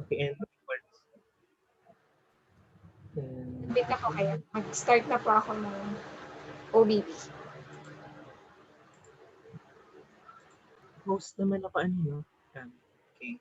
Okay, and Bit ako kaya. Mag-start na po ako ng OBP. host naman ako ano, no? Okay.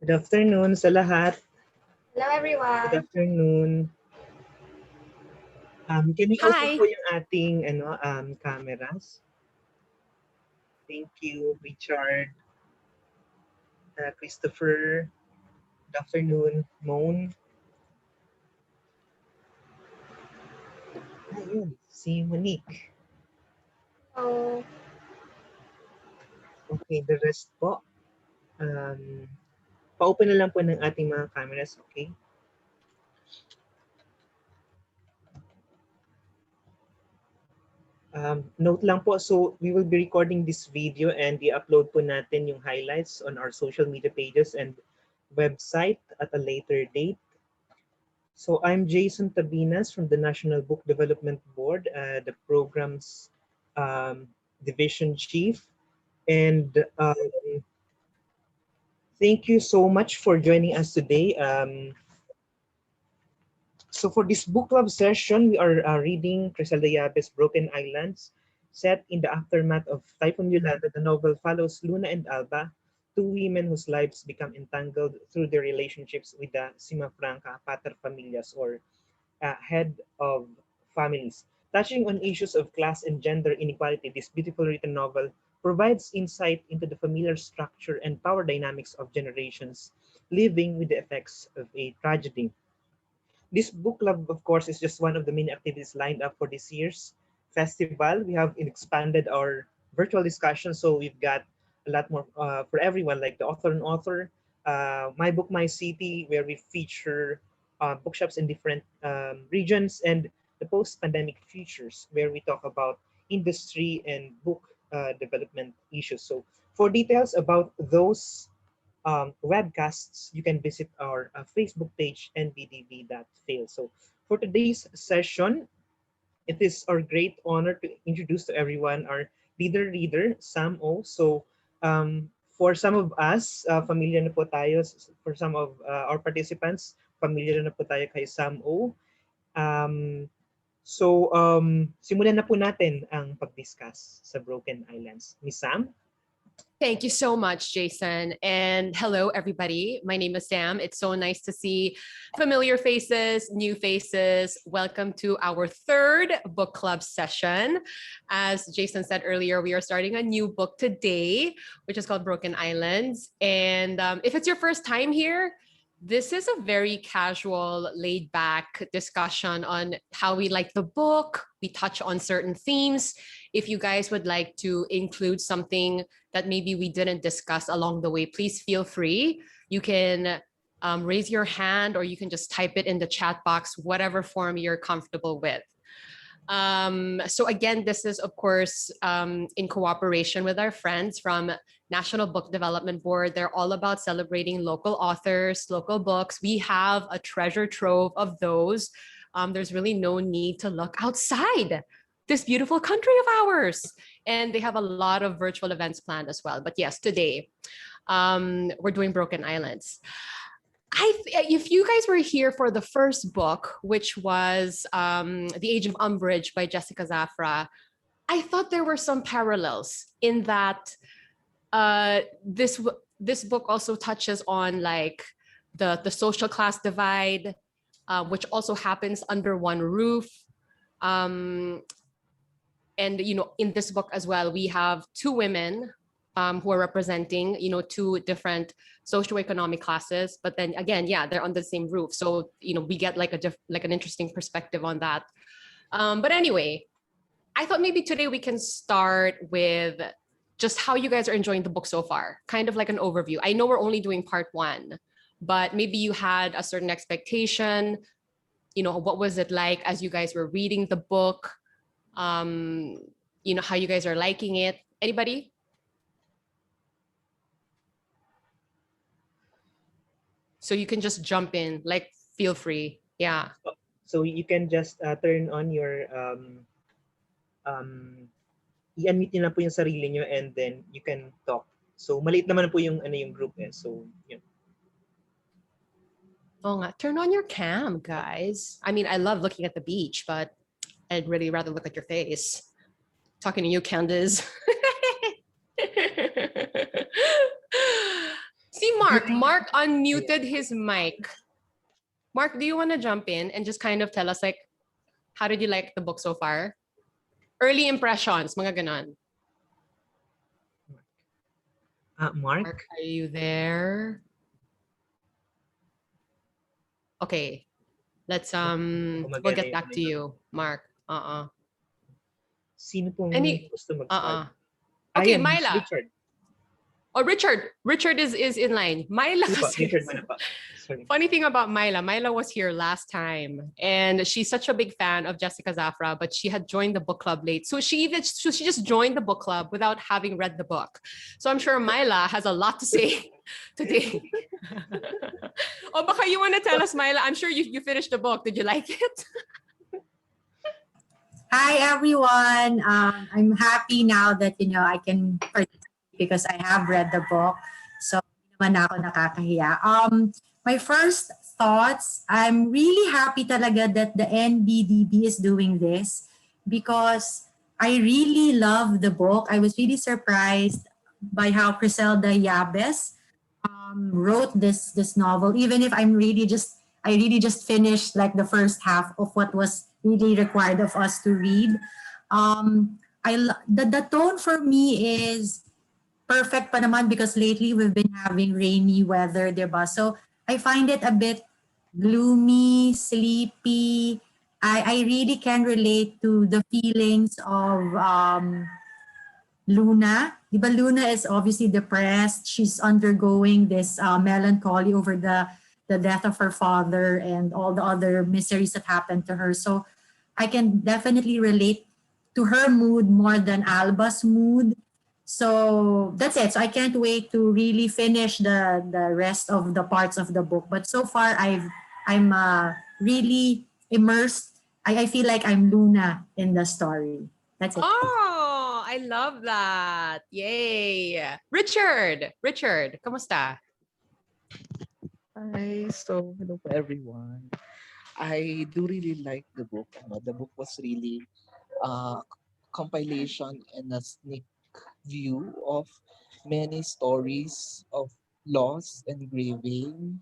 Good afternoon sa lahat. Hello Good everyone! afternoon. Can we open Hi. po yung ating cameras? Thank you, Richard, Christopher. Good afternoon, Moan. Ayun, si Monique. So, Okay, the rest po. Pa-open na lang po ng ating mga cameras, okay? Note lang po, so we will be recording this video and i-upload po natin yung highlights on our social media pages and website at a later date. So I'm Jason Tabinas from the National Book Development Board, the program's division chief. And thank you so much for joining us today. So for this book club session, we are reading Criselda Yabes' Broken Islands. Set in the aftermath of Typhoon Yolanda, the novel follows Luna and Alba, two women whose lives become entangled through their relationships with the Cimafranca paterfamilias, or head of families. Touching on issues of class and gender inequality, this beautiful written novel provides insight into the familiar structure and power dynamics of generations living with the effects of a tragedy. This book club, of course, is just one of the many activities lined up for this year's festival. We have expanded our virtual discussion, so we've got a lot more for everyone, like the author and author, My Book, My City, where we feature bookshops in different regions, and the post-pandemic futures, where we talk about industry and book development issues. So for details about those webcasts, you can visit our Facebook page, nbdv.fail. So for today's session, It is our great honor to introduce to everyone our reader, Sam O. So, for some of us, familiar na po tayo. For some of our participants, familiar na po tayo kay Sam O. Um, Simulan na po natin ang pag-discuss sa Broken Islands. Miss Sam? Thank you so much, Jason. And hello, everybody. My name is Sam. It's so nice to see familiar faces, new faces. Welcome to our third book club session. As Jason said earlier, we are starting a new book today, which is called Broken Islands. And if it's your first time here, this is a very casual, laid-back discussion on how we like the book. We touch on certain themes. If you guys would like to include something that maybe we didn't discuss along the way, please feel free. You can raise your hand or you can just type it in the chat box, whatever form you're comfortable with. So again, this is of course in cooperation with our friends from National Book Development Board. They're all about celebrating local authors, local books. We have a treasure trove of those. There's really no need to look outside this beautiful country of ours. And they have a lot of virtual events planned as well. But yes, today we're doing Broken Islands. If you guys were here for the first book, which was The Age of Umbrage by Jessica Zafra, I thought there were some parallels in that this book also touches on like the social class divide, which also happens under one roof. And you know, in this book as well, we have two women who are representing, you know, two different socioeconomic classes. But then again, yeah, they're under the same roof. So, you know, we get like an interesting perspective on that. But anyway, I thought maybe today we can start with just how you guys are enjoying the book so far, kind of like an overview. I know we're only doing part one, but maybe you had a certain expectation. You know, what was it like as you guys were reading the book? You know, how you guys are liking it. Anybody? So you can just jump in, like feel free. Yeah. So you can just turn on your i-unmute niyo na po yung sarili niyo and then you can talk. So maliit naman po yung yung group eh. So yun. Oh, turn on your cam, guys. I mean, I love looking at the beach, but I'd really rather look at your face. Talking to you, Candice. See, Mark unmuted his mic. Mark, do you want to jump in and just kind of tell us, like, how did you like the book so far? Early impressions, mga ganon. Mark, are you there? Okay, let's we'll get back to you, Mark. Sino pong gusto mag-start? Okay, Myla. Richard. Oh, Richard is in line. Myla kasi. Richard, Funny thing about Myla was here last time, and she's such a big fan of Jessica Zafra, but she had joined the book club late. So she just joined the book club without having read the book. So I'm sure Myla has a lot to say today. Oh, baka you want to tell us, Myla? I'm sure you finished the book. Did you like it? Hi, everyone. I'm happy now that, you know, I can participate because I have read the book. So, hindi naman ako nakakahiya. My first thoughts, I'm really happy talaga that the NBDB is doing this because I really love the book. I was really surprised by how Criselda Yabes wrote this novel, even if I really just finished like the first half of what was really required of us to read. The tone for me is perfect pa naman because lately we've been having rainy weather, diba? So I find it a bit gloomy, sleepy. I really can relate to the feelings of Luna. Diba Luna is obviously depressed. She's undergoing this melancholy over the death of her father and all the other miseries that happened to her. So I can definitely relate to her mood more than Alba's mood. So that's it. So I can't wait to really finish the rest of the parts of the book. But so far, I'm really immersed I feel like I'm Luna in the story. That's it. Oh, I love that. Yay. Richard, kamusta? Hi, so hello to everyone. I do really like the book. The book was really a compilation and a sneak view of many stories of loss and grieving.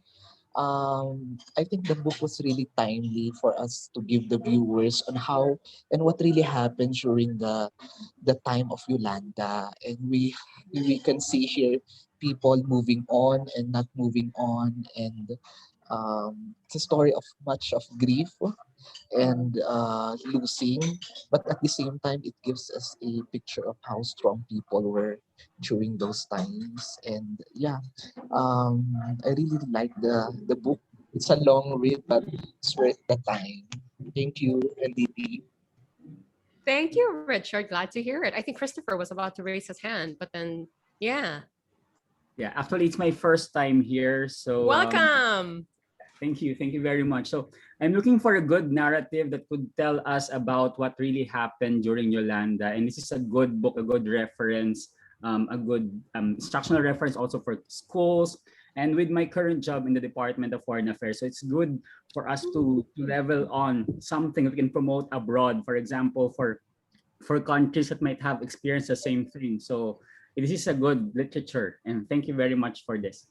I think the book was really timely for us to give the viewers on how and what really happened during the time of Yolanda, and we can see here people moving on and not moving on, and it's a story of much of grief and losing, but at the same time, it gives us a picture of how strong people were during those times. And yeah, I really like the book. It's a long read, but it's worth the time. Thank you, LDP. Thank you, Richard. Glad to hear it. I think Christopher was about to raise his hand, but then, yeah. Yeah, actually, it's my first time here. So Welcome. thank you very much. So I'm looking for a good narrative that could tell us about what really happened during Yolanda. And this is a good book, a good reference, a good instructional reference also for schools. And with my current job in the Department of Foreign Affairs, so it's good for us to level on something we can promote abroad. For example, for countries that might have experienced the same thing. So this is a good literature, and thank you very much for this.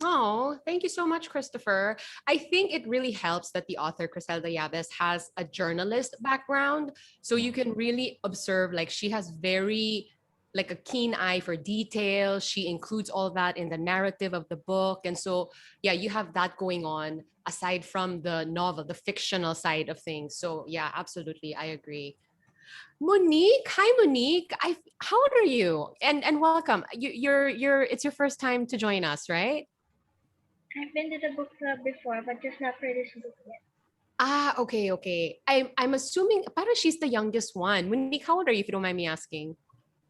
Oh, thank you so much, Christopher. I think it really helps that the author, Criselda Yabes, has a journalist background. So you can really observe, like, she has very, like, a keen eye for detail. She includes all that in the narrative of the book. And so, yeah, you have that going on aside from the novel, the fictional side of things. So, yeah, absolutely. I agree. Monique, hi Monique. How old are you? And welcome. You're it's your first time to join us, right? I've been to the book club before, but just not for this book yet. Ah, okay. I'm assuming parang she's the youngest one. Monique, how old are you if you don't mind me asking?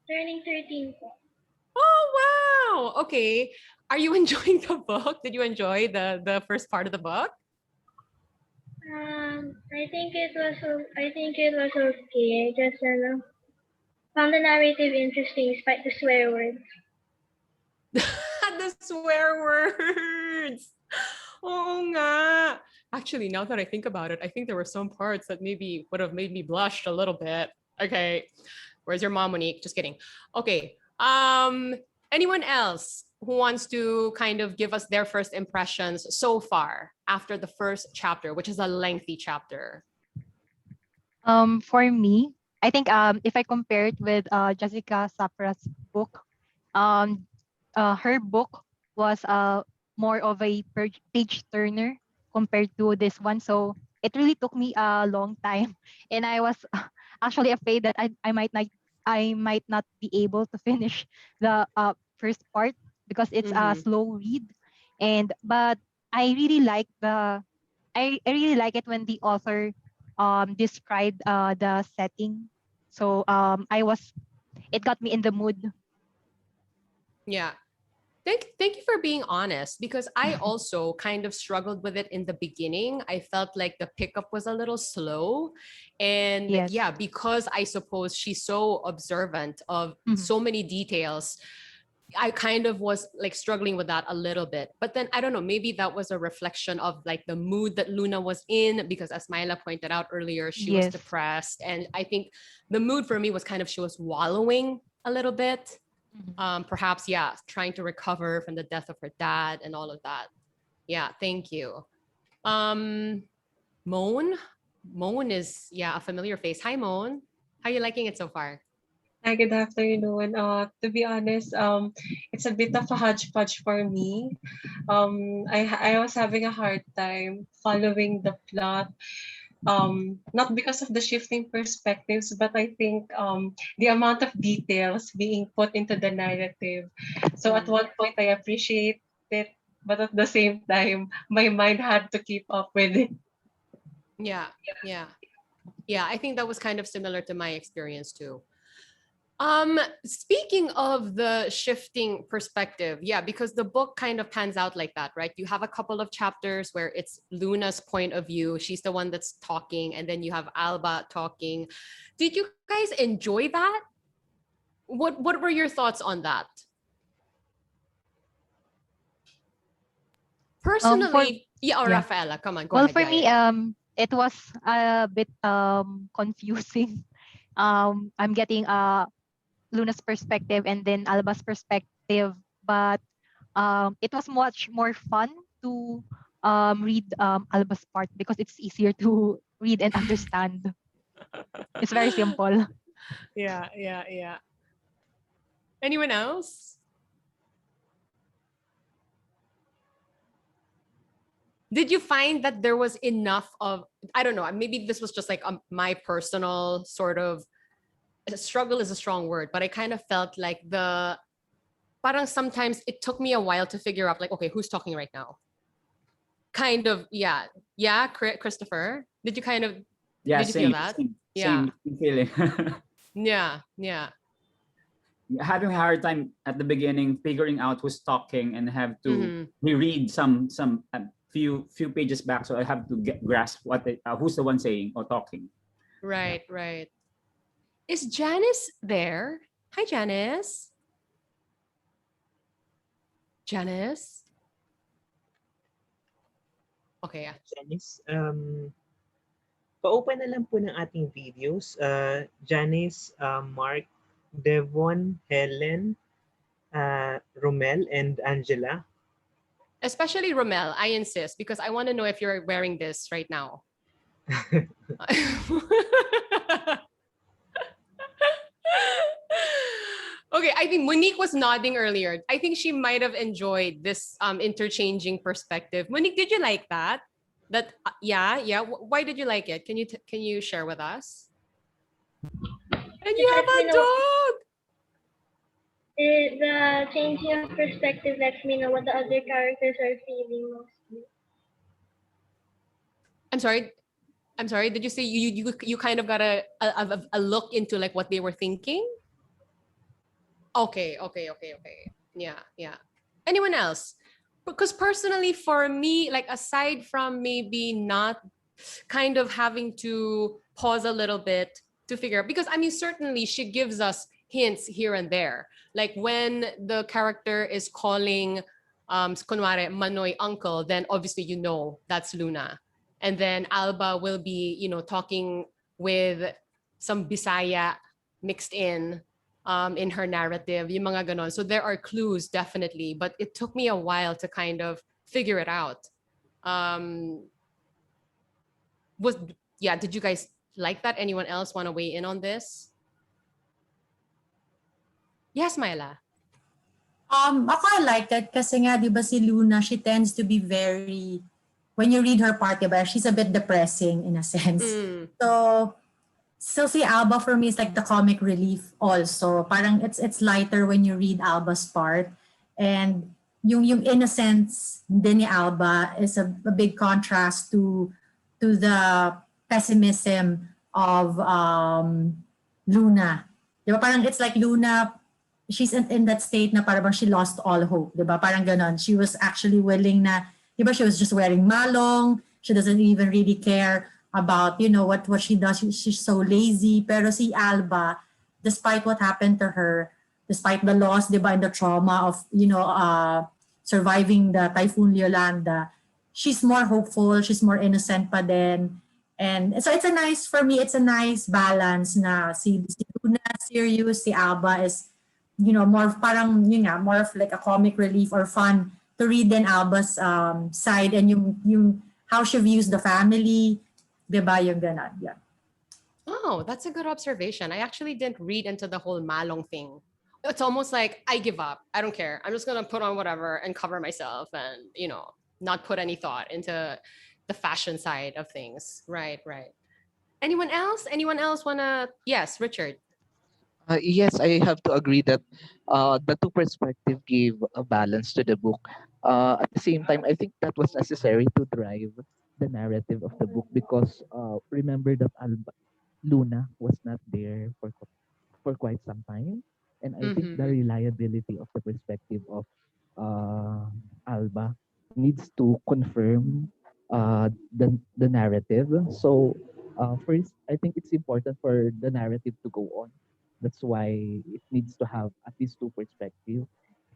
Turning 13 po. Oh wow. Okay. Are you enjoying the book? Did you enjoy the first part of the book? I think it was okay. Just found the narrative interesting despite the swear words. The swear words. Oh nga. Actually, now that I think about it, I think there were some parts that maybe would have made me blush a little bit. Okay. Where's your mom, Monique? Just kidding. Okay. Anyone else who wants to kind of give us their first impressions so far after the first chapter, which is a lengthy chapter? For me, I think if I compare it with Jessica Sapra's book, um, her book was more of a page turner compared to this one. So it really took me a long time, and I was actually afraid that I might not be able to finish the first part because it's a slow read, and but I really like I really like it when the author described the setting. So it got me in the mood. Yeah. Thank you for being honest, because I also kind of struggled with it in the beginning. I felt like the pickup was a little slow. And Yes. yeah, because I suppose she's so observant of so many details, I kind of was like struggling with that a little bit. But then I don't know, maybe that was a reflection of like the mood that Luna was in, because as Myla pointed out earlier, she was Yes. depressed. And I think the mood for me was kind of, she was wallowing a little bit. Perhaps, yeah, trying to recover from the death of her dad and all of that. Yeah, thank you. Moan is, yeah, a familiar face. Hi, Moan. How are you liking it so far? Hi, good afternoon. To be honest, it's a bit of a hodgepodge for me. I was having a hard time following the plot. Not because of the shifting perspectives, but I think the amount of details being put into the narrative. So at one point, I appreciate it, but at the same time, my mind had to keep up with it. Yeah. I think that was kind of similar to my experience too. Speaking of the shifting perspective, yeah, because the book kind of pans out like that, right? You have a couple of chapters where it's Luna's point of view. She's the one that's talking, and then you have Alba talking. Did you guys enjoy that? What were your thoughts on that? Personally, yeah, yeah. Rafaela, come on, go Well, ahead. for Yeah, me, yeah. it was a bit confusing. I'm getting Luna's perspective and then Alba's perspective, but it was much more fun to read Alba's part because it's easier to read and understand. It's very simple. Yeah. Anyone else? Did you find that there was enough of, I don't know, maybe this was just like my personal sort of struggle is a strong word, but I kind of felt like parang sometimes it took me a while to figure out like, okay, who's talking right now? Kind of, yeah. Yeah, Christopher, did you kind of, Yeah, did you feel same, that? same, Yeah. same feeling. Yeah. Having a hard time at the beginning figuring out who's talking and have to reread some few pages back, so I have to grasp who's the one saying or talking. Right. Is Janice there? Hi, Janice. Janice? Okay, yeah. Janice, pa-open na lang po ng ating videos. Janice, Mark, Devon, Helen, Romel, and Angela. Especially Romel, I insist, because I want to know if you're wearing this right now. Okay, I think Monique was nodding earlier. I think she might have enjoyed this interchanging perspective. Monique, did you like that? Yeah. Why did you like it? Can you share with us? And you have a dog. The changing of perspective lets me know what the other characters are feeling mostly. I'm sorry. Did you say you kind of got a look into like what they were thinking? Okay. Yeah. Anyone else? Because personally, for me, like aside from maybe not kind of having to pause a little bit to figure out, because I mean, certainly she gives us hints here and there. Like when the character is calling kunwari Manoy uncle, then obviously you know that's Luna. And then Alba will be, talking with some Bisaya mixed in her narrative, yung mga ganon. So there are clues definitely, but it took me a while to kind of figure it out. Did you guys like that? Anyone else want to weigh in on this? Yes, Myla. Ako I liked it kasi nga, di ba si Luna, she tends to be very, when you read her part, di ba, she's a bit depressing in a sense. So si Alba for me is like the comic relief also. Parang it's lighter when you read Alba's part. And yung innocence din ni Alba is a big contrast to the pessimism of Luna. Di ba? Parang it's like Luna, she's in that state na parang she lost all hope. Di ba? Parang ganon. She was actually willing na, di ba, she was just wearing malong. She doesn't even really care about, what she does. She's so lazy. Pero si Alba, despite what happened to her, despite the loss, di ba, and the trauma of, surviving the Typhoon Yolanda, she's more hopeful, she's more innocent pa din. And so it's for me, it's a nice balance na si Luna serious, si Alba is, more parang, more of like a comic relief or fun to read in Alba's side, and yung how she views the family, diba, yung ganon, yeah. Oh, that's a good observation. I actually didn't read into the whole malong thing. It's almost like I give up. I don't care. I'm just gonna put on whatever and cover myself and, not put any thought into the fashion side of things. Right. Anyone else? Wanna? Yes, Richard. Yes, I have to agree that the two perspective gave a balance to the book. At the same time, I think that was necessary to drive the narrative of the book because remember that Luna was not there for quite some time. And I think the Mm-hmm. reliability of the perspective of Alba needs to confirm the narrative. So first, I think it's important for the narrative to go on. That's why it needs to have at least two perspectives.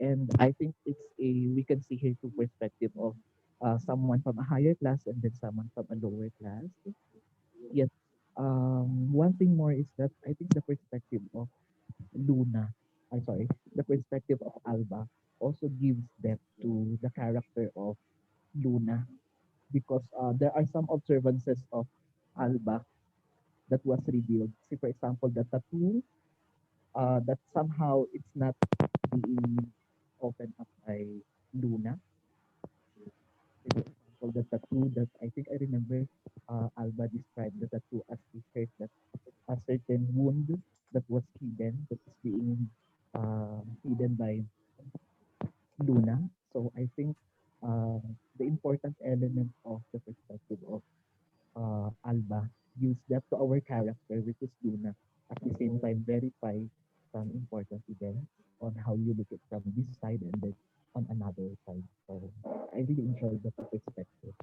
And I think we can see here two perspective of someone from a higher class and then someone from a lower class. Yet, one thing more is that I think the perspective of Luna, I'm sorry, the perspective of Alba also gives depth to the character of Luna because there are some observances of Alba that was revealed. See, for example, the tattoo that somehow it's not being opened up by Luna. For example, the tattoo that I think I remember Alba described the tattoo as a hurt that a certain wound that was hidden, that is being hidden by Luna. So I think the important element of the perspective of Alba gives depth to our character, which is Luna. At the same time, verify some important events on how you look at from this side and then on another side. So I really enjoyed the perspective.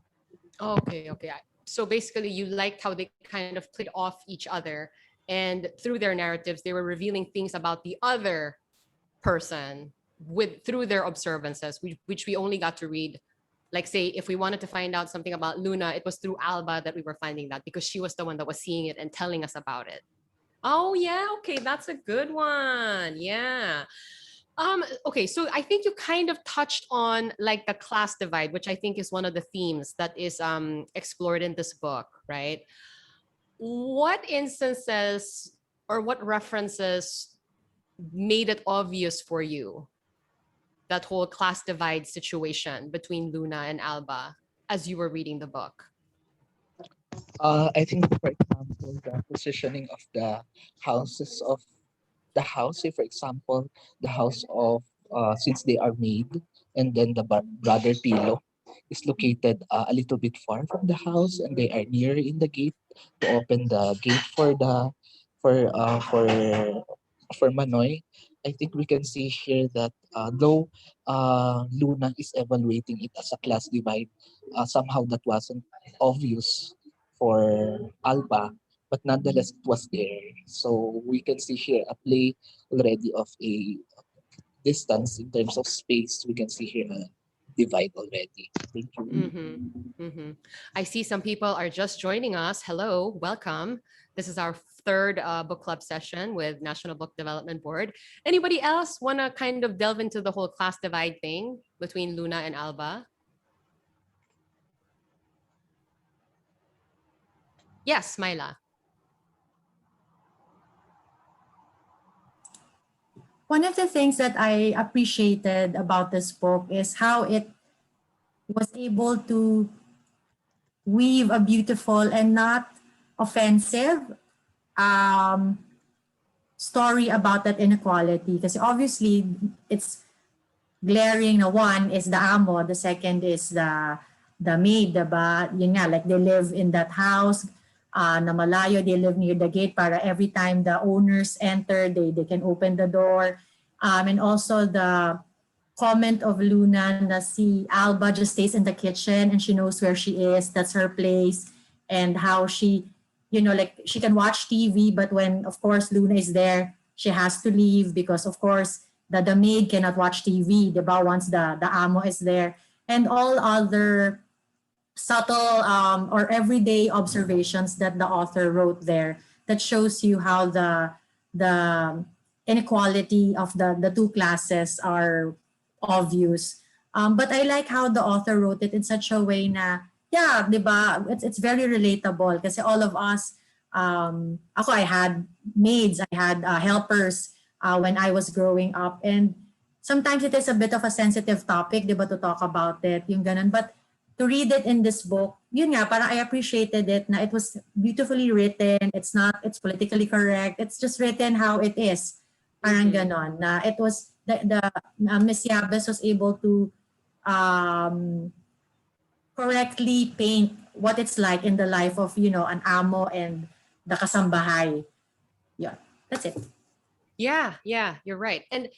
Okay, okay. So basically, you liked how they kind of played off each other, and through their narratives, they were revealing things about the other person with through their observances, which we only got to read. Like, say, if we wanted to find out something about Luna, it was through Alba that we were finding that because she was the one that was seeing it and telling us about it. Oh yeah, okay, that's a good one. Yeah. Okay, so I think you kind of touched on like the class divide, which I think is one of the themes that is explored in this book, right? What instances or what references made it obvious for you, that whole class divide situation between Luna and Alba as you were reading the book? I think, for example, the positioning of the houses of the house, say for example, the house of since they are made, and then the brother Tilo is located a little bit far from the house, and they are near in the gate to open the gate for the for uh for for Manoy. I think we can see here that though Luna is evaluating it as a class divide, somehow that wasn't obvious for Alba, but nonetheless it was there. So we can see here a play already of a distance in terms of space. We can see here a divide already. Thank you. Mm-hmm. Mm-hmm. I see some people are just joining us. Hello, welcome. This is our third book club session with National Book Development Board. Anybody else want to kind of delve into the whole class divide thing between Luna and Alba? Yes, Myla. One of the things that I appreciated about this book is how it was able to weave a beautiful and not offensive um, story about that inequality. Because obviously, it's glaring na one is the amo, the second is the maid, diba? Yun nga, like they live in that house na malayo, they live near the gate para every time the owners enter, they can open the door. And also the comment of Luna na si Alba just stays in the kitchen and she knows where she is, that's her place, and how she, like she can watch TV, but when, of course, Luna is there, she has to leave because, of course, the maid cannot watch TV, diba, once the amo is there. And all other subtle or everyday observations that the author wrote there that shows you how the inequality of the two classes are obvious. But I like how the author wrote it in such a way na, yeah, di ba, it's very relatable kasi all of us, ako, I had maids, I had helpers when I was growing up, and sometimes it is a bit of a sensitive topic, di ba, to talk about it, yung ganun. But to read it in this book, yun nga, parang I appreciated it na it was beautifully written. It's politically correct. It's just written how it is. Parang ganon. Na it was, Miss Yabes was able to um, correctly paint what it's like in the life of, an amo and the kasambahay. Yeah, that's it. Yeah, you're right. And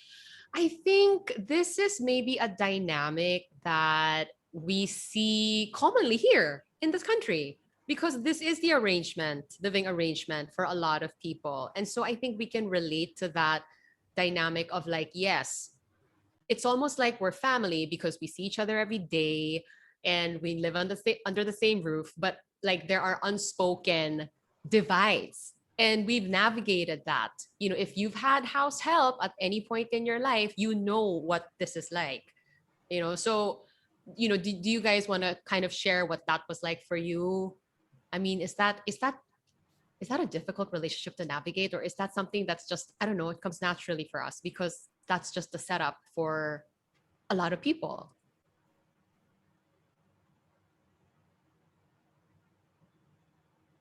I think this is maybe a dynamic that we see commonly here in this country because this is the living arrangement for a lot of people. And so I think we can relate to that dynamic of like, yes, it's almost like we're family because we see each other every day and we live under the same roof, but like there are unspoken divides and we've navigated that. If you've had house help at any point in your life, you know what this is like. So do you guys want to kind of share what that was like for you? I mean, is that a difficult relationship to navigate, or is that something that's just, I don't know, it comes naturally for us because that's just the setup for a lot of people?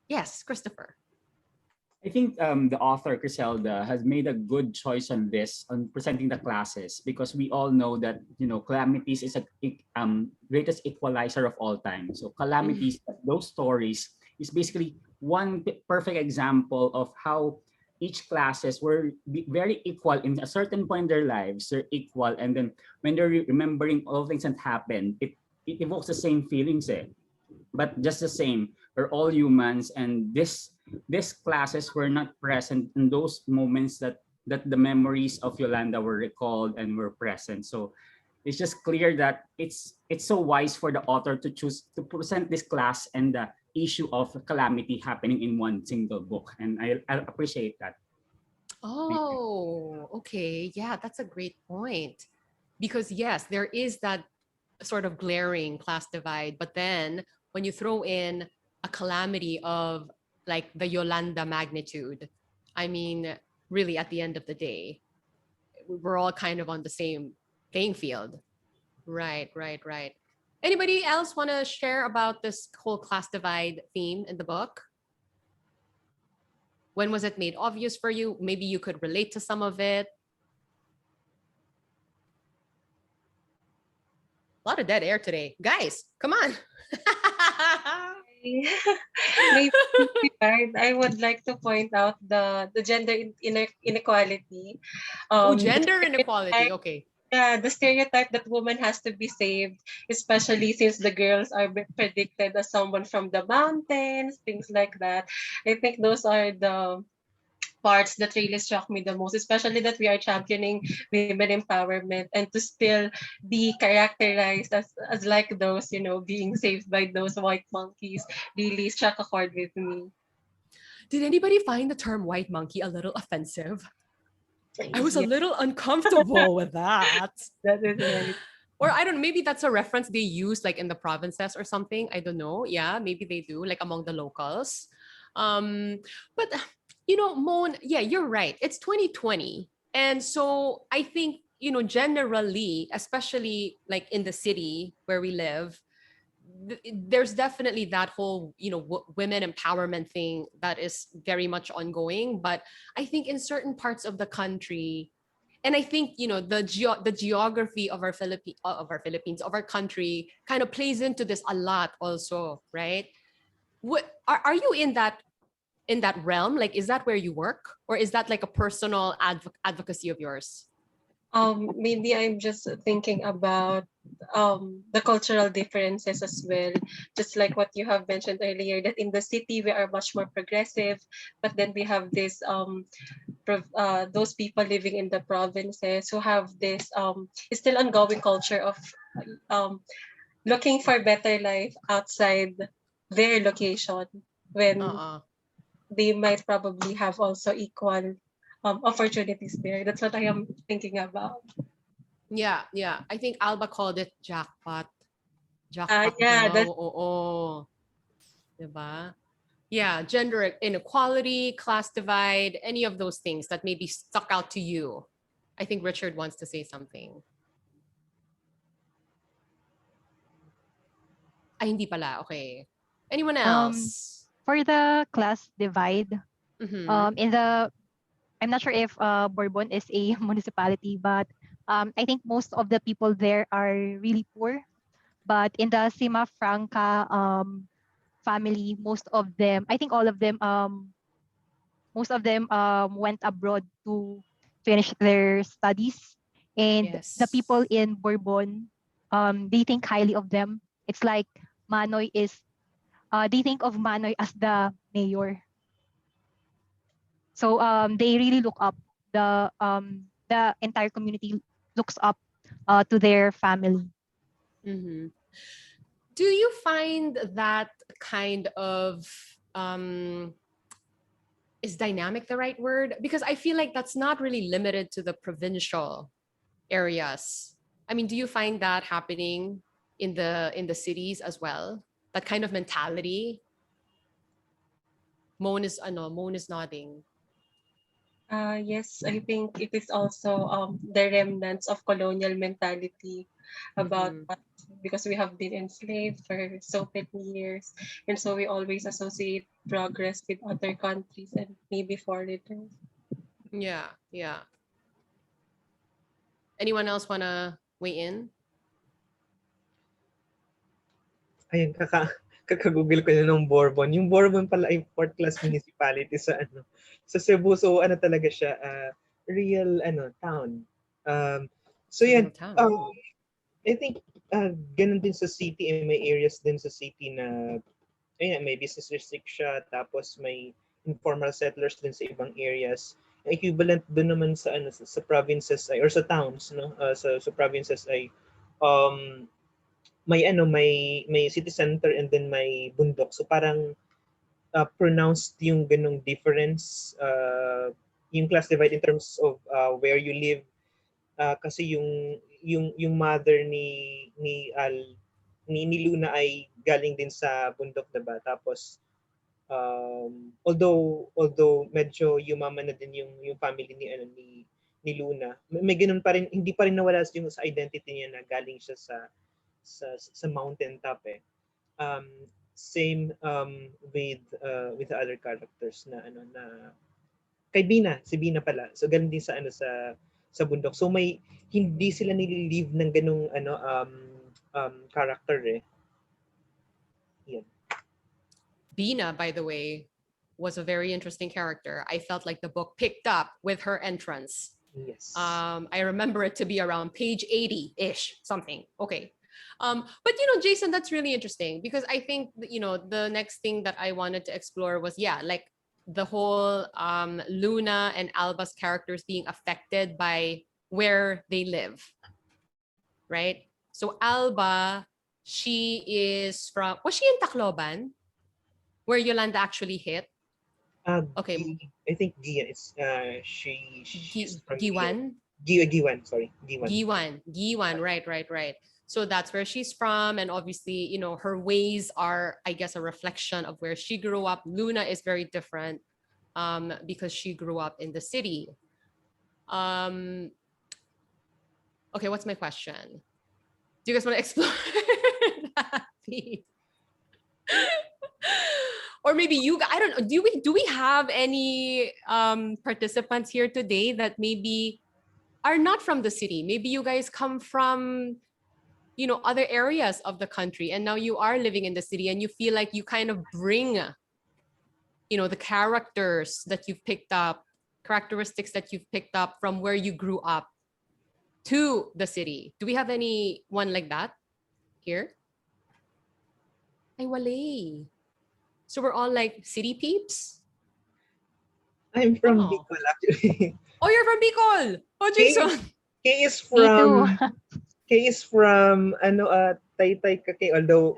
Yes, Christopher. I think the author Criselda has made a good choice on this, on presenting the classes, because we all know that calamities is a greatest equalizer of all time. So calamities, those stories, is basically one perfect example of how each classes were very equal in a certain point in their lives. They're equal, and then when they're remembering all things that happened, it evokes the same feelings, but just the same. We're all humans, and these classes were not present in those moments that the memories of Yolanda were recalled and were present. So it's just clear that it's so wise for the author to choose to present this class and the issue of calamity happening in one single book, and I appreciate that. Oh, okay. Yeah, that's a great point. Because yes, there is that sort of glaring class divide, but then when you throw in a calamity of like the Yolanda magnitude, I mean, really at the end of the day, we're all kind of on the same playing field. Right. Anybody else want to share about this whole class divide theme in the book? When was it made obvious for you? Maybe you could relate to some of it. A lot of dead air today. Guys, come on. Maybe right. I would like to point out the gender inequality. Oh, The gender inequality. stereotype, Okay. yeah, the stereotype that woman has to be saved, especially since the girls are predicted as someone from the mountains, things like that. I think those are the parts that really struck me the most, especially that we are championing women empowerment and to still be characterized as like those, being saved by those white monkeys really struck a chord with me. Did anybody find the term white monkey a little offensive? I was a Yeah, little uncomfortable with that. that is right. Or I don't know, maybe that's a reference they use like in the provinces or something. I don't know. Yeah, maybe they do, like among the locals. But Mon, yeah, you're right. It's 2020. And so I think, generally, especially like in the city where we live, there's definitely that whole women empowerment thing that is very much ongoing, but I think in certain parts of the country, and I think the geography of our Philippines, of our country, kind of plays into this a lot also, right? What are you in that realm? Like, is that where you work, or is that like a personal advocacy of yours? Maybe I'm just thinking about the cultural differences as well. Just like what you have mentioned earlier, that in the city we are much more progressive, but then we have this those people living in the provinces who have this still ongoing culture of um, looking for better life outside their location when Uh-uh. they might probably have also equal opportunities there. That's what I am thinking about. Yeah. I think Alba called it jackpot. Jackpot Yeah, daw. that's Oo. Diba? Yeah, gender inequality, class divide, any of those things that maybe stuck out to you. I think Richard wants to say something. Ay, hindi pala. Okay. Anyone Um, else? for the class divide, Mm-hmm. in the I'm not sure if Bourbon is a municipality, but I think most of the people there are really poor. But in the Cimafranca family, most of them, I think all of them, most of them went abroad to finish their studies. And the Yes. people in Bourbon, they think highly of them. It's like Manoy is, they think of Manoy as the mayor. So they really look up, the entire community looks up to their family. Mm-hmm. Do you find that kind of um, is dynamic the right word? Because I feel like that's not really limited to the provincial areas. I mean, do you find that happening in the cities as well? That kind of mentality. Moan is nodding. Yes, I think it is also the remnants of colonial mentality about Mm-hmm. because we have been enslaved for so many years, and so we always associate progress with other countries and maybe foreigners. Yeah, yeah. Anyone else wanna weigh in? Ayun, kaka-Google ko na ng Bourbon. Yung Bourbon pala ay fourth class municipality sa ano, sa Cebu. So ano talaga siya, real ano, town. So It's a real yan, town. I think ganun din sa city, may areas din sa city na ayun, may business district siya, tapos may informal settlers din sa ibang areas. Ang equivalent doon naman sa ano sa provinces ay or sa towns, no? Sa provinces ay um may ano may city center and then may bundok. So parang pronounced yung ganong difference, yung class divide in terms of where you live, kasi yung mother ni Luna ay galing din sa bundok, diba? Tapos although medyo yumaman na din yung family ni ano ni Luna, may ganun pa rin, hindi pa rin nawala yung sa identity niya na galing siya sa mountain top eh. um, Same with the other characters na ano na kay Bina, si Bina pala. So ganun din sa ano sa bundok. So may hindi sila nililive ng ganung ano character eh. Yan. Bina, by the way, was a very interesting character. I felt like the book picked up with her entrance. Yes. I remember it to be around page 80-ish, something. Okay. But Jason, that's really interesting because I think the next thing that I wanted to explore was like the whole Luna and Alba's characters being affected by where they live, right? So Alba, she is from, was she in Tacloban where Yolanda actually hit? Okay. I think Gia is she's from Giwan? Giwan, sorry. Giwan, right. So that's where she's from. And obviously, her ways are, I guess, a reflection of where she grew up. Luna is very different because she grew up in the city. Okay, what's my question? Do you guys want to explore that? Or maybe I don't know, do we have any participants here today that maybe are not from the city? Maybe you guys come from other areas of the country and now you are living in the city and you feel like you kind of bring the characteristics that you've picked up from where you grew up to the city. Do we have anyone like that here? Ay, wale. So we're all like city peeps? I'm from Oh. Bicol actually. Oh, you're from Bicol. Oh, Jason. Kay is Me too. ano Taytay Cagayan, although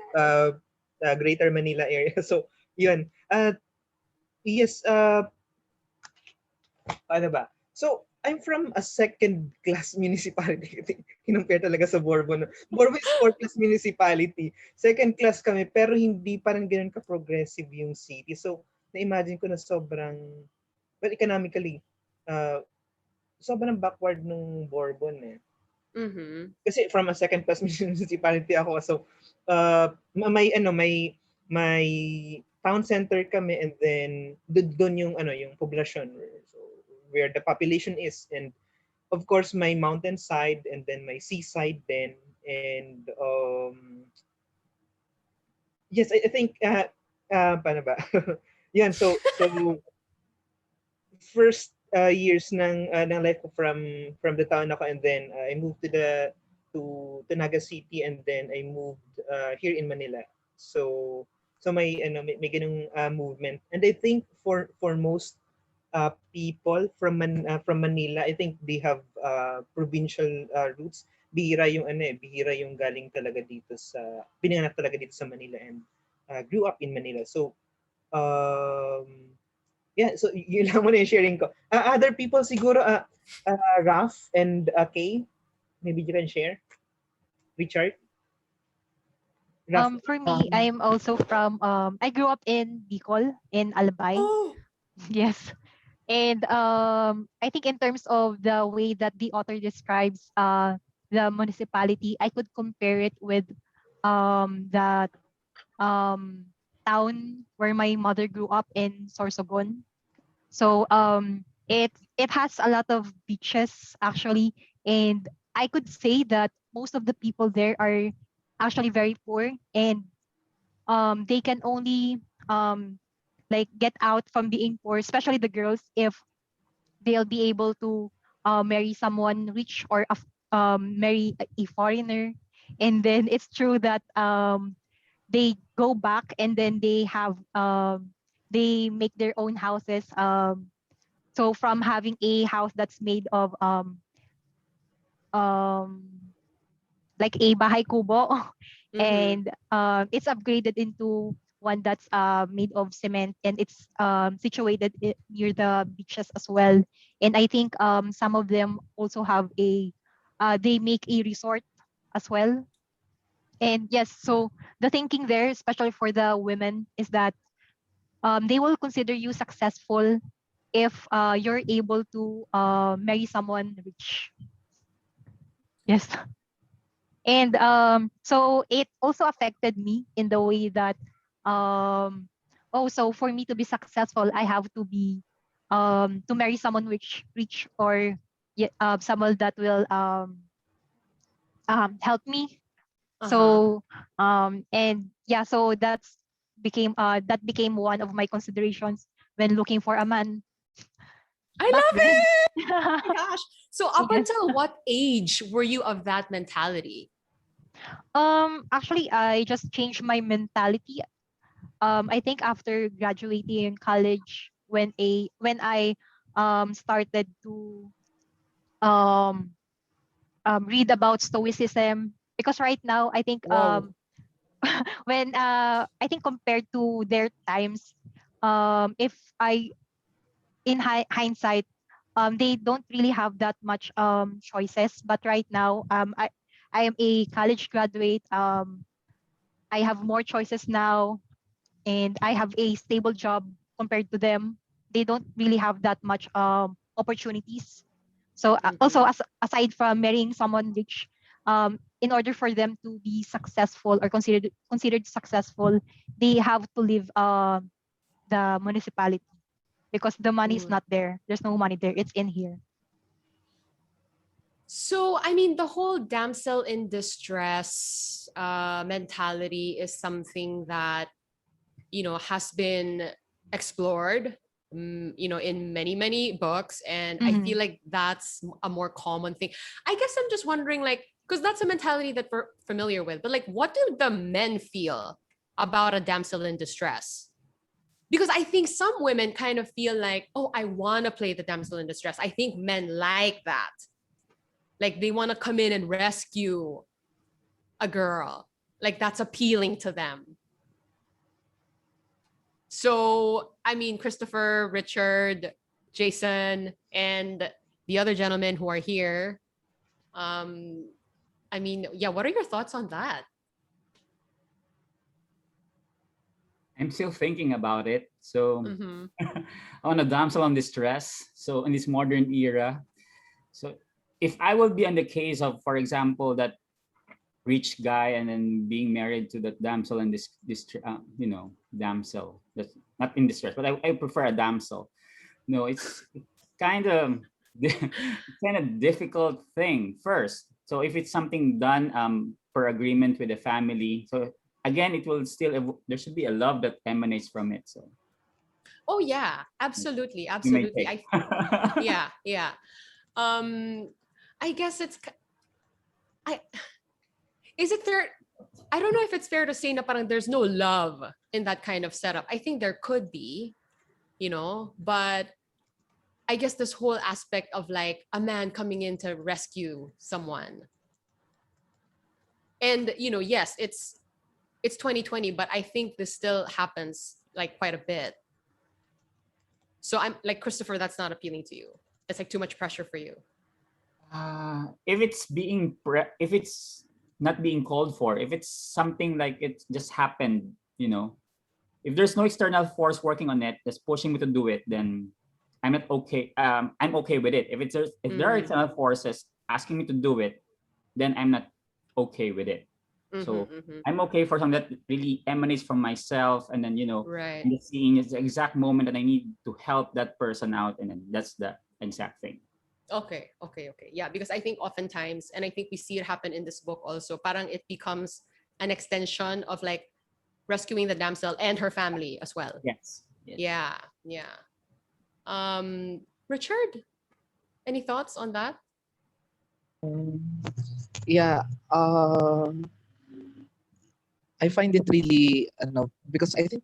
Greater Manila area. So yun. Yes, ano ba? So I'm from a second class municipality. Kinumpare talaga sa Bourbon. Bourbon is fourth class municipality. Second class kami pero hindi parang ganoon ka-progressive yung city. So na-imagine ko na sobrang economically sobrang backward nung Bourbon eh. Mm-hmm. Kasi from a second class municipality ako. So may town center kami and then doon yung yung poblasyon. So where the population is, and of course my mountainside and then my seaside then, and yes, I think paano ba? Yan, so first years ng life ko from the town ako, and then I moved to Naga City, and then I moved here in Manila. So may may ganung movement, and I think for most people from Manila, I think they have provincial roots. Bihira yung galing talaga dito pinanganak talaga dito sa Manila, and grew up in Manila. So yeah, so yun lang muna yung sharing ko. Other people siguro, Raf and Kay, maybe you can share. Richard? Raf? For me, I'm also from I grew up in Bicol in Albay. Oh, Yes. And I think in terms of the way that the author describes the municipality, I could compare it with the um, town where my mother grew up in Sorsogon. So it has a lot of beaches actually, and I could say that most of the people there are actually very poor, and they can only like get out from being poor, especially the girls, if they'll be able to marry someone rich or marry a foreigner. And then it's true that they go back and then they make their own houses. So from having a house that's made of um, like a bahay kubo, mm-hmm. and it's upgraded into one that's made of cement, and it's situated near the beaches as well. And I think some of them also have they make a resort as well. And yes, so the thinking there, especially for the women, is that they will consider you successful if you're able to marry someone rich. Yes. And so it also affected me in the way that so for me to be successful, I have to be to marry someone rich, or someone that will help me. Uh-huh. So and yeah, so that became one of my considerations when looking for a man I back love then. it. Oh my gosh. So up Yes. until what age were you of that mentality? Actually, I just changed my mentality. I think after graduating in college, when I started to um, read about stoicism, because right now I think Whoa. when I think compared to their times, if I in hindsight, they don't really have that much choices. But right now, I am a college graduate. I have more choices now, and I have a stable job compared to them. They don't really have that much opportunities. So Mm-hmm. also, aside from marrying someone rich, in order for them to be successful or considered successful, they have to leave the municipality, because the money is Mm. not there. There's no money there. It's in here. So, I mean, the whole damsel in distress mentality is something that, has been explored, in many, many books. And I Mm-hmm. feel like that's a more common thing. I guess I'm just wondering, like, because that's a mentality that we're familiar with, but like, what do the men feel about a damsel in distress? Because I think some women kind of feel like, oh, I want to play the damsel in distress. I think men like that. Like they want to come in and rescue a girl. Like that's appealing to them. So, I mean, Christopher, Richard, Jason, and the other gentlemen who are here. Um, I mean, yeah, what are your thoughts on that? I'm still thinking about it. So Mm-hmm. on a damsel on distress. So in this modern era, so if I would be on the case of, for example, that rich guy and then being married to that damsel in this damsel that's not in distress, but I prefer a damsel. No, it's kind of kind of difficult thing first. So if it's something done per agreement with the family, so again it will still there should be a love that emanates from it. So Oh yeah, absolutely, You may absolutely. take. Yeah. I guess I is it fair? I don't know if it's fair to say na parang there's no love in that kind of setup. I think there could be, but I guess this whole aspect of like a man coming in to rescue someone. And yes, it's 2020, but I think this still happens like quite a bit. So I'm like, Christopher, that's not appealing to you. It's like too much pressure for you. If if it's not being called for, if it's something like it just happened, if there's no external force working on it that's pushing me to do it, then I'm not okay. I'm okay with it. If there are external forces asking me to do it, then I'm not okay with it. So I'm okay for something that really emanates from myself, and then Right. I'm just seeing is the exact moment that I need to help that person out, and then that's the exact thing. Okay. Yeah, because I think oftentimes, and I think we see it happen in this book also, parang it becomes an extension of like rescuing the damsel and her family as well. Yes. Yeah. Richard, any thoughts on that? Yeah, I find it really, because I think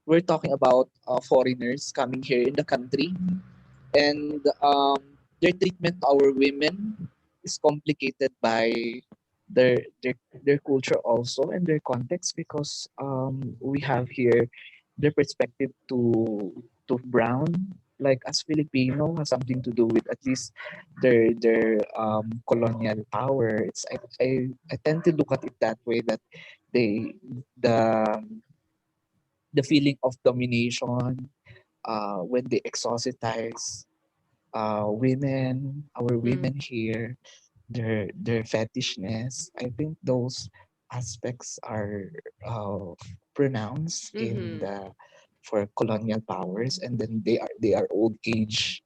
we're talking about foreigners coming here in the country, and their treatment to our women is complicated by their their their culture also and their context, because we have here their perspective to brown, like as Filipino, has something to do with at least their colonial power. I tend to look at it that way, that they the feeling of domination when they exotize women, our women here, their fetishness. I think those aspects are pronounced in the for colonial powers, and then they are old age,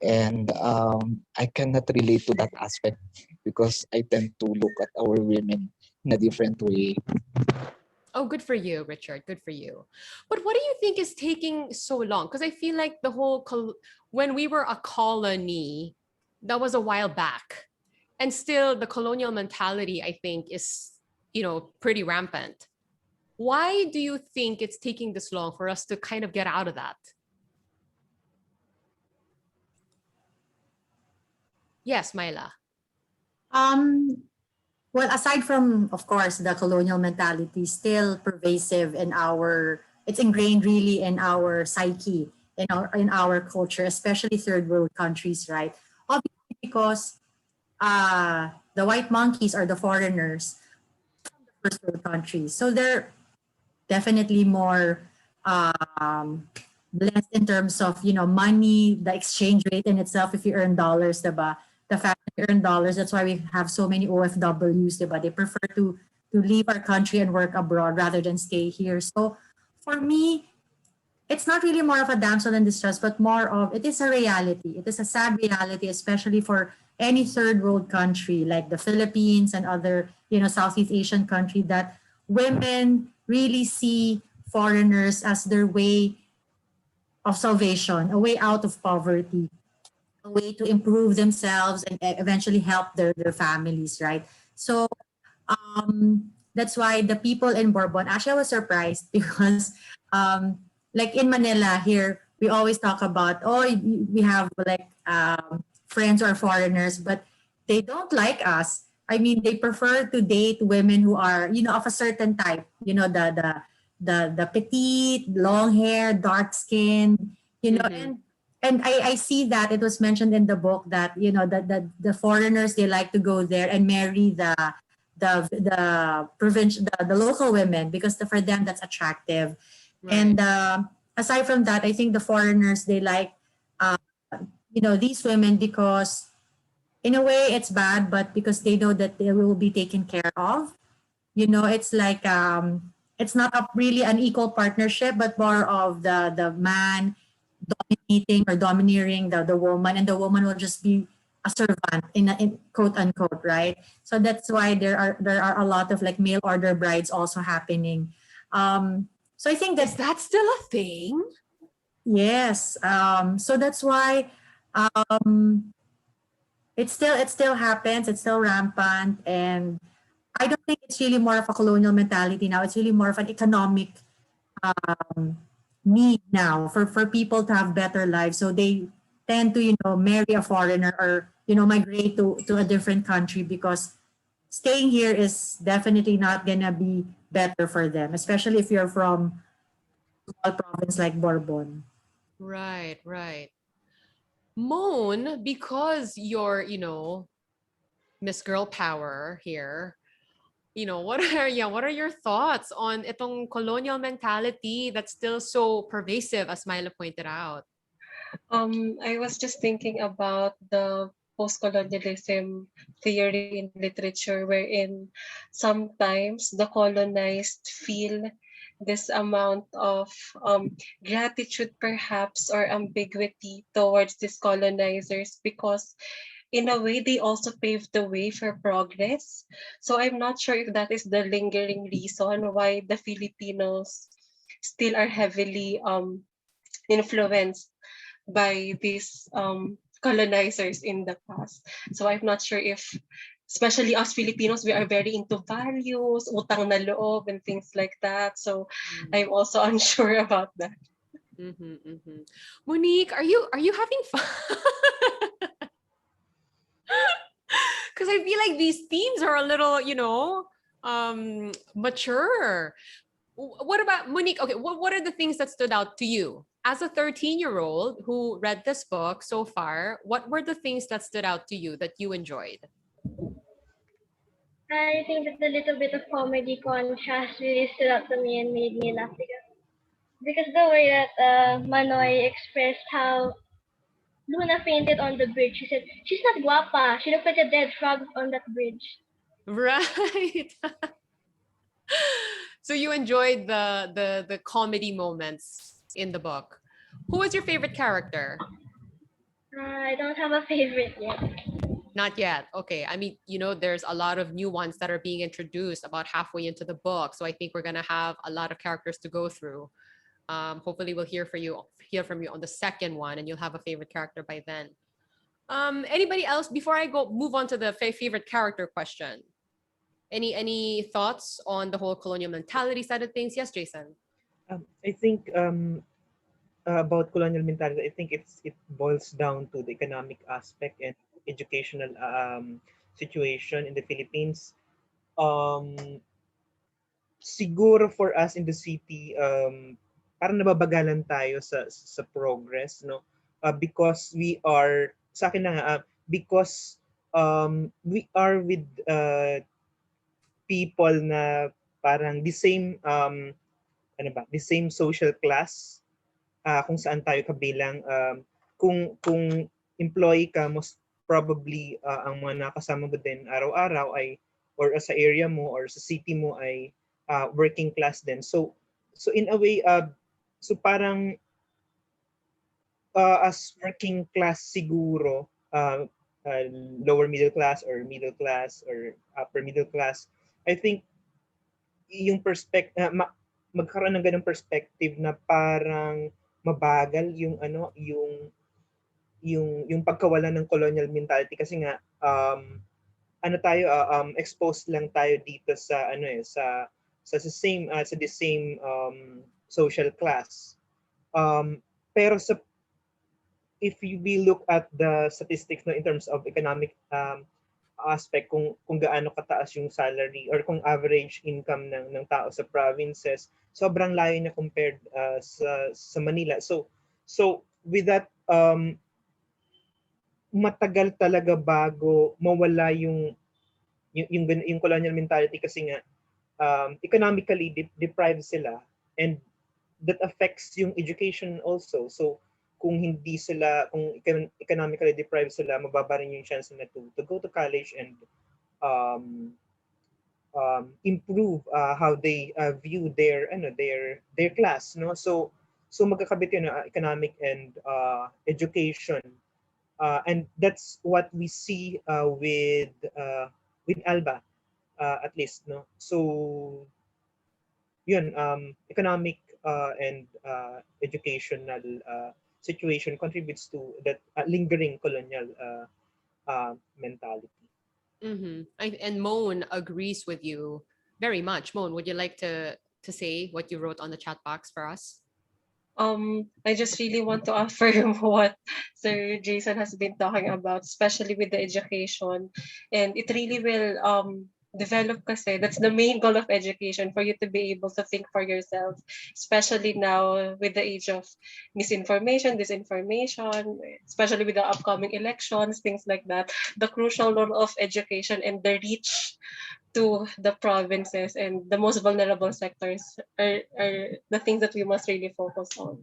and I cannot relate to that aspect because I tend to look at our women in a different way. Oh, good for you, Richard. Good for you. But what do you think is taking so long? Because I feel like the whole when we were a colony, that was a while back, and still the colonial mentality, I think, is pretty rampant. Why do you think it's taking this long for us to kind of get out of that? Yes, Myla. Well, aside from, of course, the colonial mentality, still pervasive in it's ingrained really in our psyche, in our culture, especially third world countries, right? Obviously, because the white monkeys are the foreigners from the first world countries, so they're definitely more um, blessed in terms of money, the exchange rate in itself. If you earn dollars, diba? The fact that you earn dollars, that's why we have so many OFWs, diba? They prefer to leave our country and work abroad rather than stay here. So for me, it's not really more of a damsel in distress, but more of, it is a reality. It is a sad reality, especially for any third world country like the Philippines and other, Southeast Asian country, that women really see foreigners as their way of salvation, a way out of poverty, a way to improve themselves and eventually help their families, right? So that's why the people in Bourbon, actually I was surprised because like in Manila here, we always talk about, oh, we have like friends or foreigners, but they don't like us. I mean, they prefer to date women who are, of a certain type, the petite, long hair, dark skin, and I see that it was mentioned in the book that, the foreigners, they like to go there and marry the provincial, the local women, because for them that's attractive. Right. And aside from that, I think the foreigners, they like these women because in a way it's bad, but because they know that they will be taken care of. It's like it's not really an equal partnership, but more of the man dominating or domineering the woman, and the woman will just be a servant in quote unquote, right? So that's why there are a lot of like mail order brides also happening. So I think Is that that still a thing? Yes. So that's why um, it still happens. It's still rampant, and I don't think it's really more of a colonial mentality now. It's really more of an economic need now for people to have better lives. So they tend to marry a foreigner or migrate to a different country because staying here is definitely not gonna be better for them, especially if you're from a small province like Bourbon. Right, right. Moan, because you're, Miss Girl Power here, what are your thoughts on itong colonial mentality that's still so pervasive, as Myla pointed out? I was just thinking about the post-colonialism theory in literature, wherein sometimes the colonized feel this amount of gratitude, perhaps, or ambiguity towards these colonizers because in a way they also paved the way for progress. So I'm not sure if that is the lingering reason why the Filipinos still are heavily influenced by these colonizers in the past. So I'm not sure if, especially us Filipinos, we are very into values, utang na loob, and things like that. So I'm also unsure about that. Mm-hmm, mm-hmm. Monique, are you having fun? Because I feel like these themes are a little, mature. What about Monique? Okay, what are the things that stood out to you? As a 13-year-old who read this book so far, what were the things that stood out to you that you enjoyed? I think that the little bit of comedy contrast really stood out to me and made me laugh because the way that Manoy expressed how Luna fainted on the bridge. She said, "She's not guapa. She looked like a dead frog on that bridge." Right. So you enjoyed the comedy moments in the book. Who was your favorite character? I don't have a favorite yet. Not yet. Okay. I mean, there's a lot of new ones that are being introduced about halfway into the book. So I think we're gonna have a lot of characters to go through. Hopefully we'll hear from you on the second one, and you'll have a favorite character by then. Anybody else before I go move on to the favorite character question? Any thoughts on the whole colonial mentality side of things? Yes, Jason. I think about colonial mentality, I think it boils down to the economic aspect and educational situation in the Philippines. Um, Siguro for us in the city, parang nababagalan tayo sa progress, no? Because we are, sa akin na nga, because we are with people na parang the same, the same social class, kung saan tayo kabilang. Kung employee ka, most probably ang mga nakasama mo din araw-araw ay or sa area mo or sa city mo ay working class din. So in a way, so parang as working class siguro, uh, lower middle class or upper middle class, I think yung magkaroon ng ganung perspective na parang mabagal yung yung pagkawala ng colonial mentality kasi nga tayo, exposed lang tayo dito sa sa the same social class. Pero if we look at the statistics, no, in terms of economic aspect, kung gaano kataas yung salary or kung average income ng tao sa provinces, sobrang layo na compared sa Manila. So with that, matagal talaga bago mawala yung colonial mentality kasi nga economically deprived sila, and that affects yung education also. So kung economically deprived sila, mababa rin yung chance nila to go to college and um, improve how they view their class, no? So magkakabit yun, economic and education, and that's what we see with Alba, at least, no? So yun, economic and educational situation contributes to that lingering colonial mentality. And Moan agrees with you very much. Moan, would you like to say what you wrote on the chat box for us? I just really want to affirm what Sir Jason has been talking about, especially with the education. And it really will develop kasi. That's the main goal of education, for you to be able to think for yourself, especially now with the age of misinformation, disinformation, especially with the upcoming elections, things like that. The crucial role of education and the reach to the provinces and the most vulnerable sectors are the things that we must really focus on.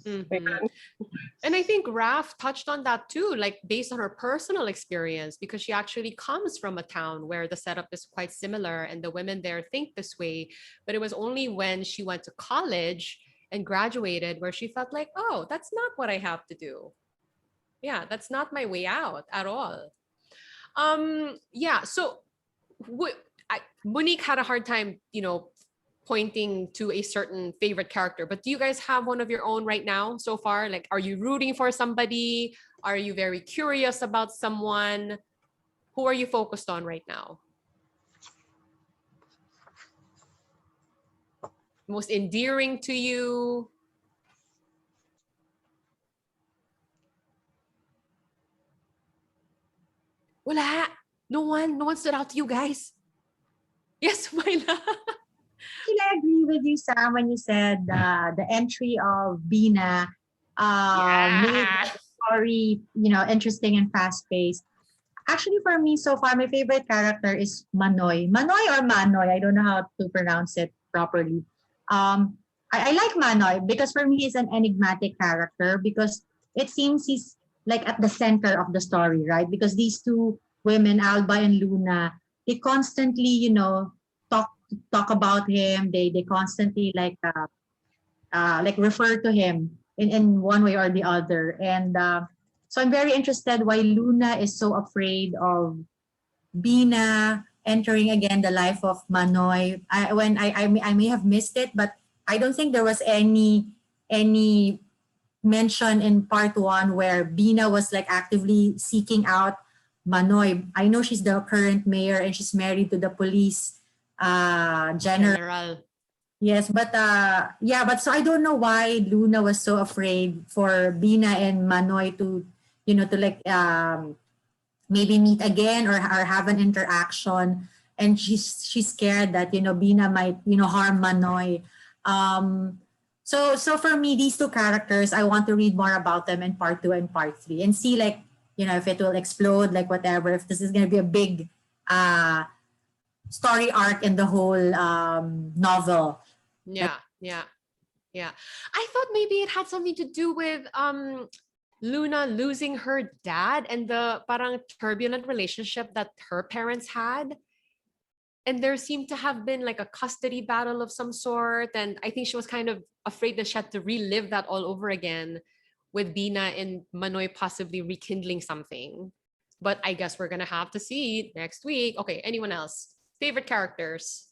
And I think Raf touched on that too, like based on her personal experience, because she actually comes from a town where the setup is quite similar and the women there think this way. But it was only when she went to college and graduated where she felt like, oh, that's not what I have to do. Yeah, that's not my way out at all. Yeah, so Monique had a hard time, pointing to a certain favorite character, but do you guys have one of your own right now so far? Like, are you rooting for somebody? Are you very curious about someone? Who are you focused on right now? Most endearing to you? Wala. No one stood out to you guys. Yes, Myla. I agree with you, Sam, when you said the entry of Bina made the story, interesting and fast-paced. Actually, for me, so far, my favorite character is Manoy. Manoy or Manoy, I don't know how to pronounce it properly. I like Manoy because for me, he's an enigmatic character because it seems he's like at the center of the story, right? Because these two women, Alba and Luna, they constantly, talk talk about him. They constantly like refer to him in one way or the other. And so I'm very interested why Luna is so afraid of Bina entering again the life of Manoy. I may have missed it, but I don't think there was any mention in part one where Bina was like actively seeking out Manoy. I know she's the current mayor and she's married to the police general. Yes, but but so I don't know why Luna was so afraid for Bina and Manoy to, to like maybe meet again or have an interaction, and she's scared that Bina might harm Manoy. So for me, these two characters, I want to read more about them in part 2 and part 3 and see like if it will explode, like whatever, if this is gonna be a big story arc in the whole novel. Yeah. I thought maybe it had something to do with Luna losing her dad and the parang turbulent relationship that her parents had. And there seemed to have been like a custody battle of some sort. And I think she was kind of afraid that she had to relive that all over again with Bina and Manoy possibly rekindling something. But I guess we're going to have to see next week. Okay, anyone else? Favorite characters?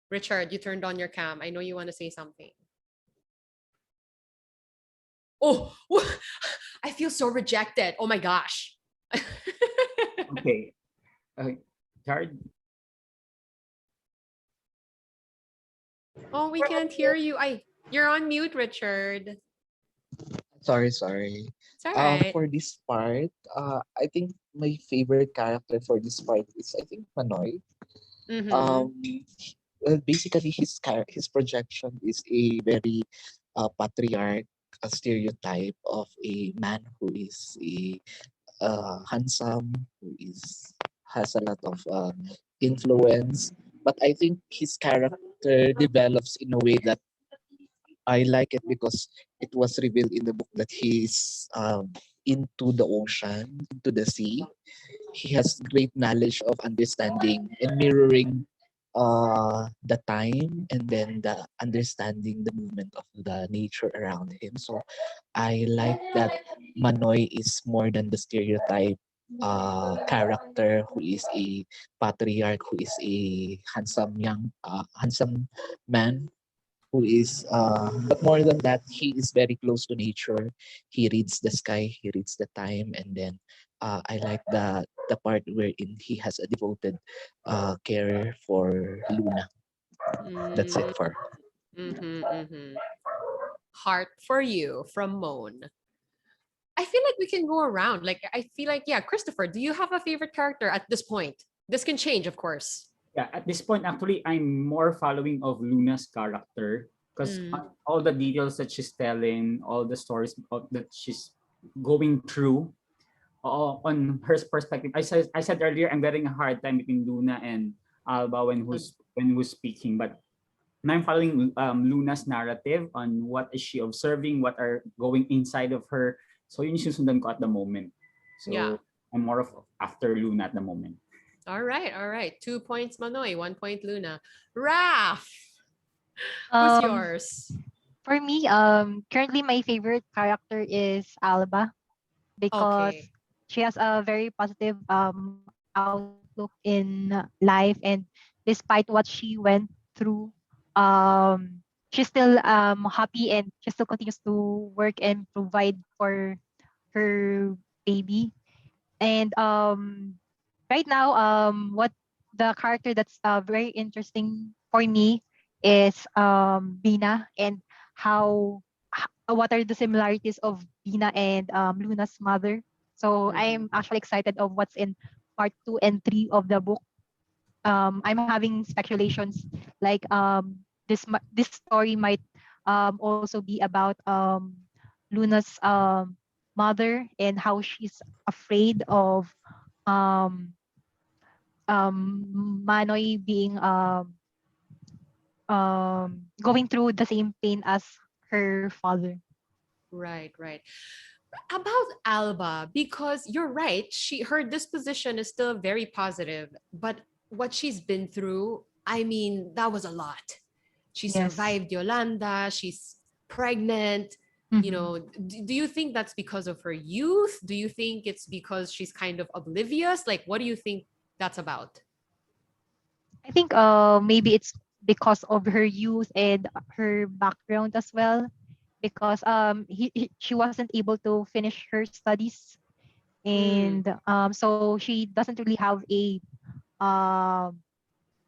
Richard, you turned on your cam. I know you want to say something. Oh, I feel so rejected. Oh my gosh. Okay. Jared? Oh, we can't hear you. You're on mute, Richard. Sorry. It's all right. For this part, I think my favorite character for this part is I think Manoy. Well, basically his projection is a very patriarch, a stereotype of a man who is a handsome, who has a lot of influence. But I think his character develops in a way that I like it because it was revealed in the book that he's into the ocean, into the sea. He has great knowledge of understanding and mirroring the time, and then the understanding the movement of the nature around him. So I like that Manoy is more than the stereotype character who is a patriarch, who is a handsome man who is but more than that, he is very close to nature. He reads the sky, he reads the time, and then I like the part wherein he has a devoted care for Luna. That's it for. Mm-hmm. Heart for you from Moan. I feel like we can go around. Like I feel like, yeah, Christopher, do you have a favorite character at this point? This can change, of course. Yeah, at this point, actually, I'm more following of Luna's character because all the details that she's telling, all the stories that she's going through, on her perspective. I said earlier, I'm getting a hard time between Luna and Alba when who's speaking, but now I'm following Luna's narrative on what is she observing, what are going inside of her. So yun yung sinusundan ko at the moment. So Yeah. I'm more of after Luna at the moment. All right. 2 points Manoy, 1 point Luna. Raf, who's yours? For me, currently my favorite character is Alba because Okay. she has a very positive outlook in life, and despite what she went through, she's still happy, and she still continues to work and provide for her baby. And right now, what the character that's very interesting for me is Bina, and how what are the similarities of Bina and Luna's mother. So I'm actually excited of what's in part 2 and 3 of the book. I'm having speculations like this story might also be about Luna's mother and how she's afraid of um Manoy being going through the same pain as her father. Right. About Alba, because you're right, her disposition is still very positive, but what she's been through, I mean, that was a lot. She Yes. survived Yolanda, she's pregnant. You know, do you think that's because of her youth? Do you think it's because she's kind of oblivious? Like, what do you think that's about? I think maybe it's because of her youth and her background as well, because she wasn't able to finish her studies, and so she doesn't really have a um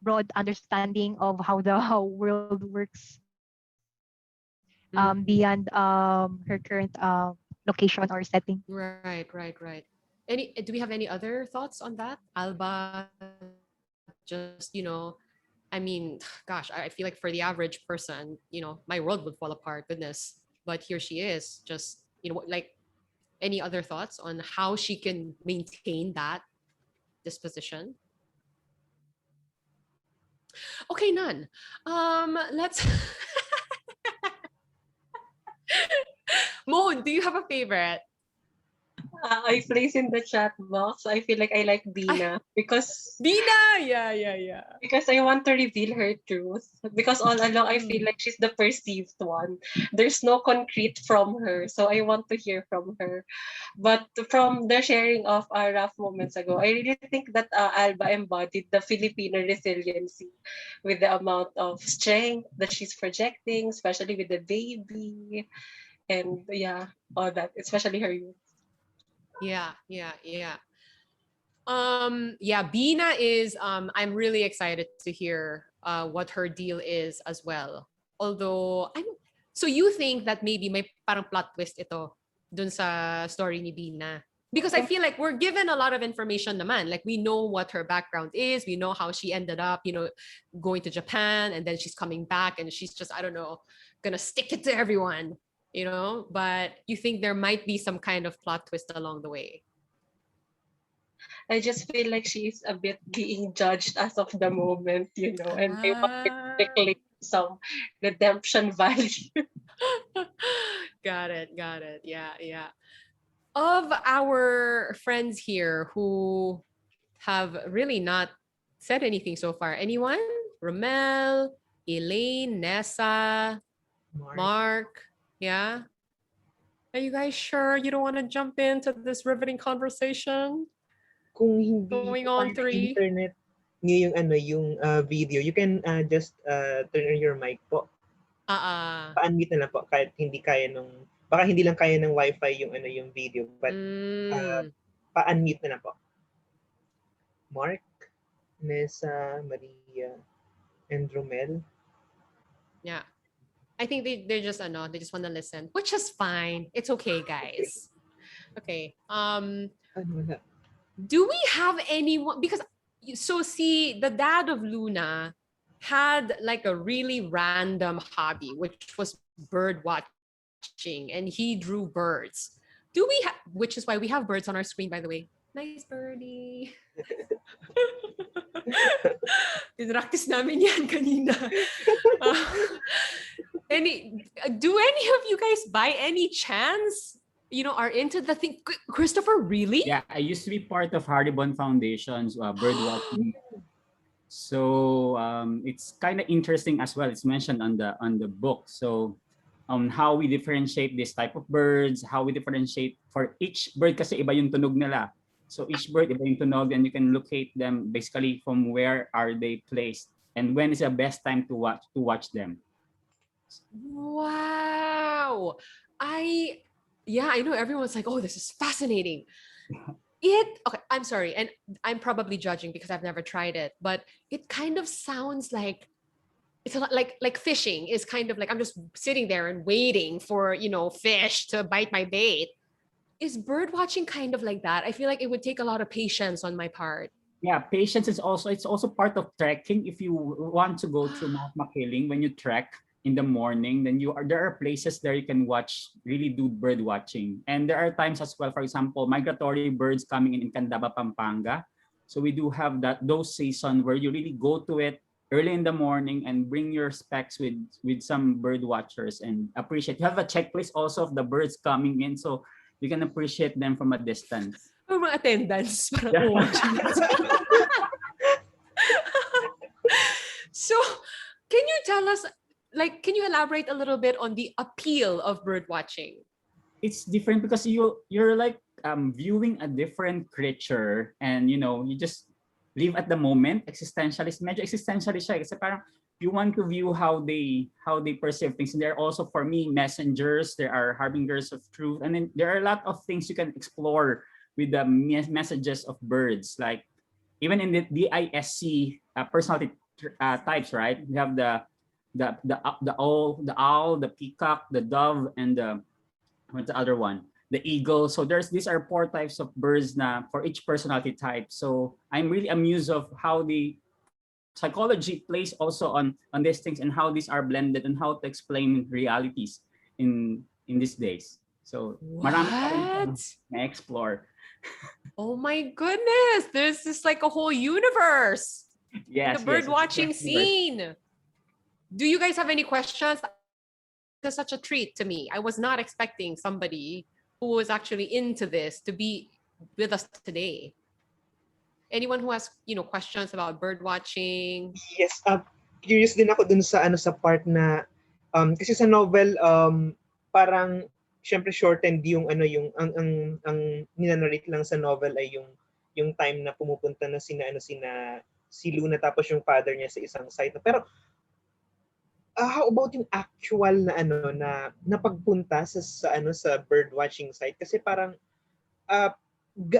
broad understanding of how the how world works beyond her current location or setting. Right. Do we have any other thoughts on that? Alba, just, I mean, gosh, I feel like for the average person, my world would fall apart, goodness. But here she is, just, like, any other thoughts on how she can maintain that disposition? Okay, none. Let's Moon, do you have a favorite? I place in the chat box. I feel like I like Bina because Bina, yeah. because I want to reveal her truth. Because all along I feel like she's the perceived one. There's no concrete from her, so I want to hear from her. But from the sharing of rough moments ago, I really think that Alba embodied the Filipino resiliency with the amount of strength that she's projecting, especially with the baby, and yeah, all that, especially her youth. Yeah. Yeah, Bina is I'm really excited to hear what her deal is as well. Although so you think that maybe may parang plot twist ito dun sa story ni Bina? Because I feel like we're given a lot of information naman. Like we know what her background is, we know how she ended up, going to Japan, and then she's coming back and she's just, I don't know, gonna stick it to everyone, but you think there might be some kind of plot twist along the way. I just feel like she's a bit being judged as of the moment, and they want to claim some redemption value. Got it. Yeah. Of our friends here who have really not said anything so far, anyone? Romel, Elaine, Nessa, Mark. Yeah. Are you guys sure you don't want to jump into this riveting conversation? kung hindi Going po on kaya ng 3. internet niyo yung yung video, you can just turn on your mic po. Pa-unmute na lang po kahit hindi kaya nung baka hindi lang kaya ng wifi yung yung video, but pa-unmute na lang po. Mark, Nessa, Maria, and Romel. Yeah. I think they just they just want to listen, which is fine. It's okay, guys. Okay. Do we have anyone, because so see, the dad of Luna had like a really random hobby, which was bird watching, and he drew birds. Do we have, which is why we have birds on our screen, by the way. Nice birdie. Pinractice namin yan kanina. Do any of you guys by any chance, are into the thing? Christopher, really? Yeah, I used to be part of Haribon Foundation's bird watching. So it's kind of interesting as well. It's mentioned on the book. So how we differentiate this type of birds, how we differentiate for each bird kasi iba yung tunog nila. So each bird iba yung tunog, and you can locate them basically from where are they placed and when is the best time to watch them. Wow. I know everyone's like, oh, this is fascinating. Okay, I'm sorry, and I'm probably judging because I've never tried it, but it kind of sounds like it's a lot like fishing is kind of like I'm just sitting there and waiting for fish to bite my bait. Is bird watching kind of like that? I feel like it would take a lot of patience on my part. Yeah, patience is also part of trekking. If you want to go through Mount Makiling, when you trek in the morning, then there are places there you can really do bird watching. And there are times as well, for example, migratory birds coming in Candaba, Pampanga. So we do have those season where you really go to it early in the morning and bring your specs with some bird watchers and appreciate. You have a checklist also of the birds coming in, so you can appreciate them from a distance. Or mga attendance. So, can you tell us, can you elaborate a little bit on the appeal of bird watching? It's different because you're like viewing a different creature, and you just live at the moment. Existentialist, medyo existentialist siya kasi parang you want to view how they perceive things. And there are also, for me, messengers, there are harbingers of truth, and then there are a lot of things you can explore with the messages of birds. Like even in the DISC personality types, right? We have the owl, the peacock, the dove, and what's the other one? The eagle. So these are 4 types of birds na for each personality type. So I'm really amused of how the psychology plays also on these things and how these are blended and how to explain realities in these days. So marami pa rin na explore. Oh my goodness, this is like a whole universe. Yes, the bird watching scene. Do you guys have any questions? It's such a treat to me. I was not expecting somebody who was actually into this to be with us today. Anyone who has, questions about bird watching? Yes, curious din ako dun sa sa part na kasi sa novel parang syempre shortened yung ang ninanarrate lang sa novel ay yung time na pumupunta na si Luna tapos yung father niya sa isang site. Pero how about yung actual na napagpunta sa bird watching site, kasi parang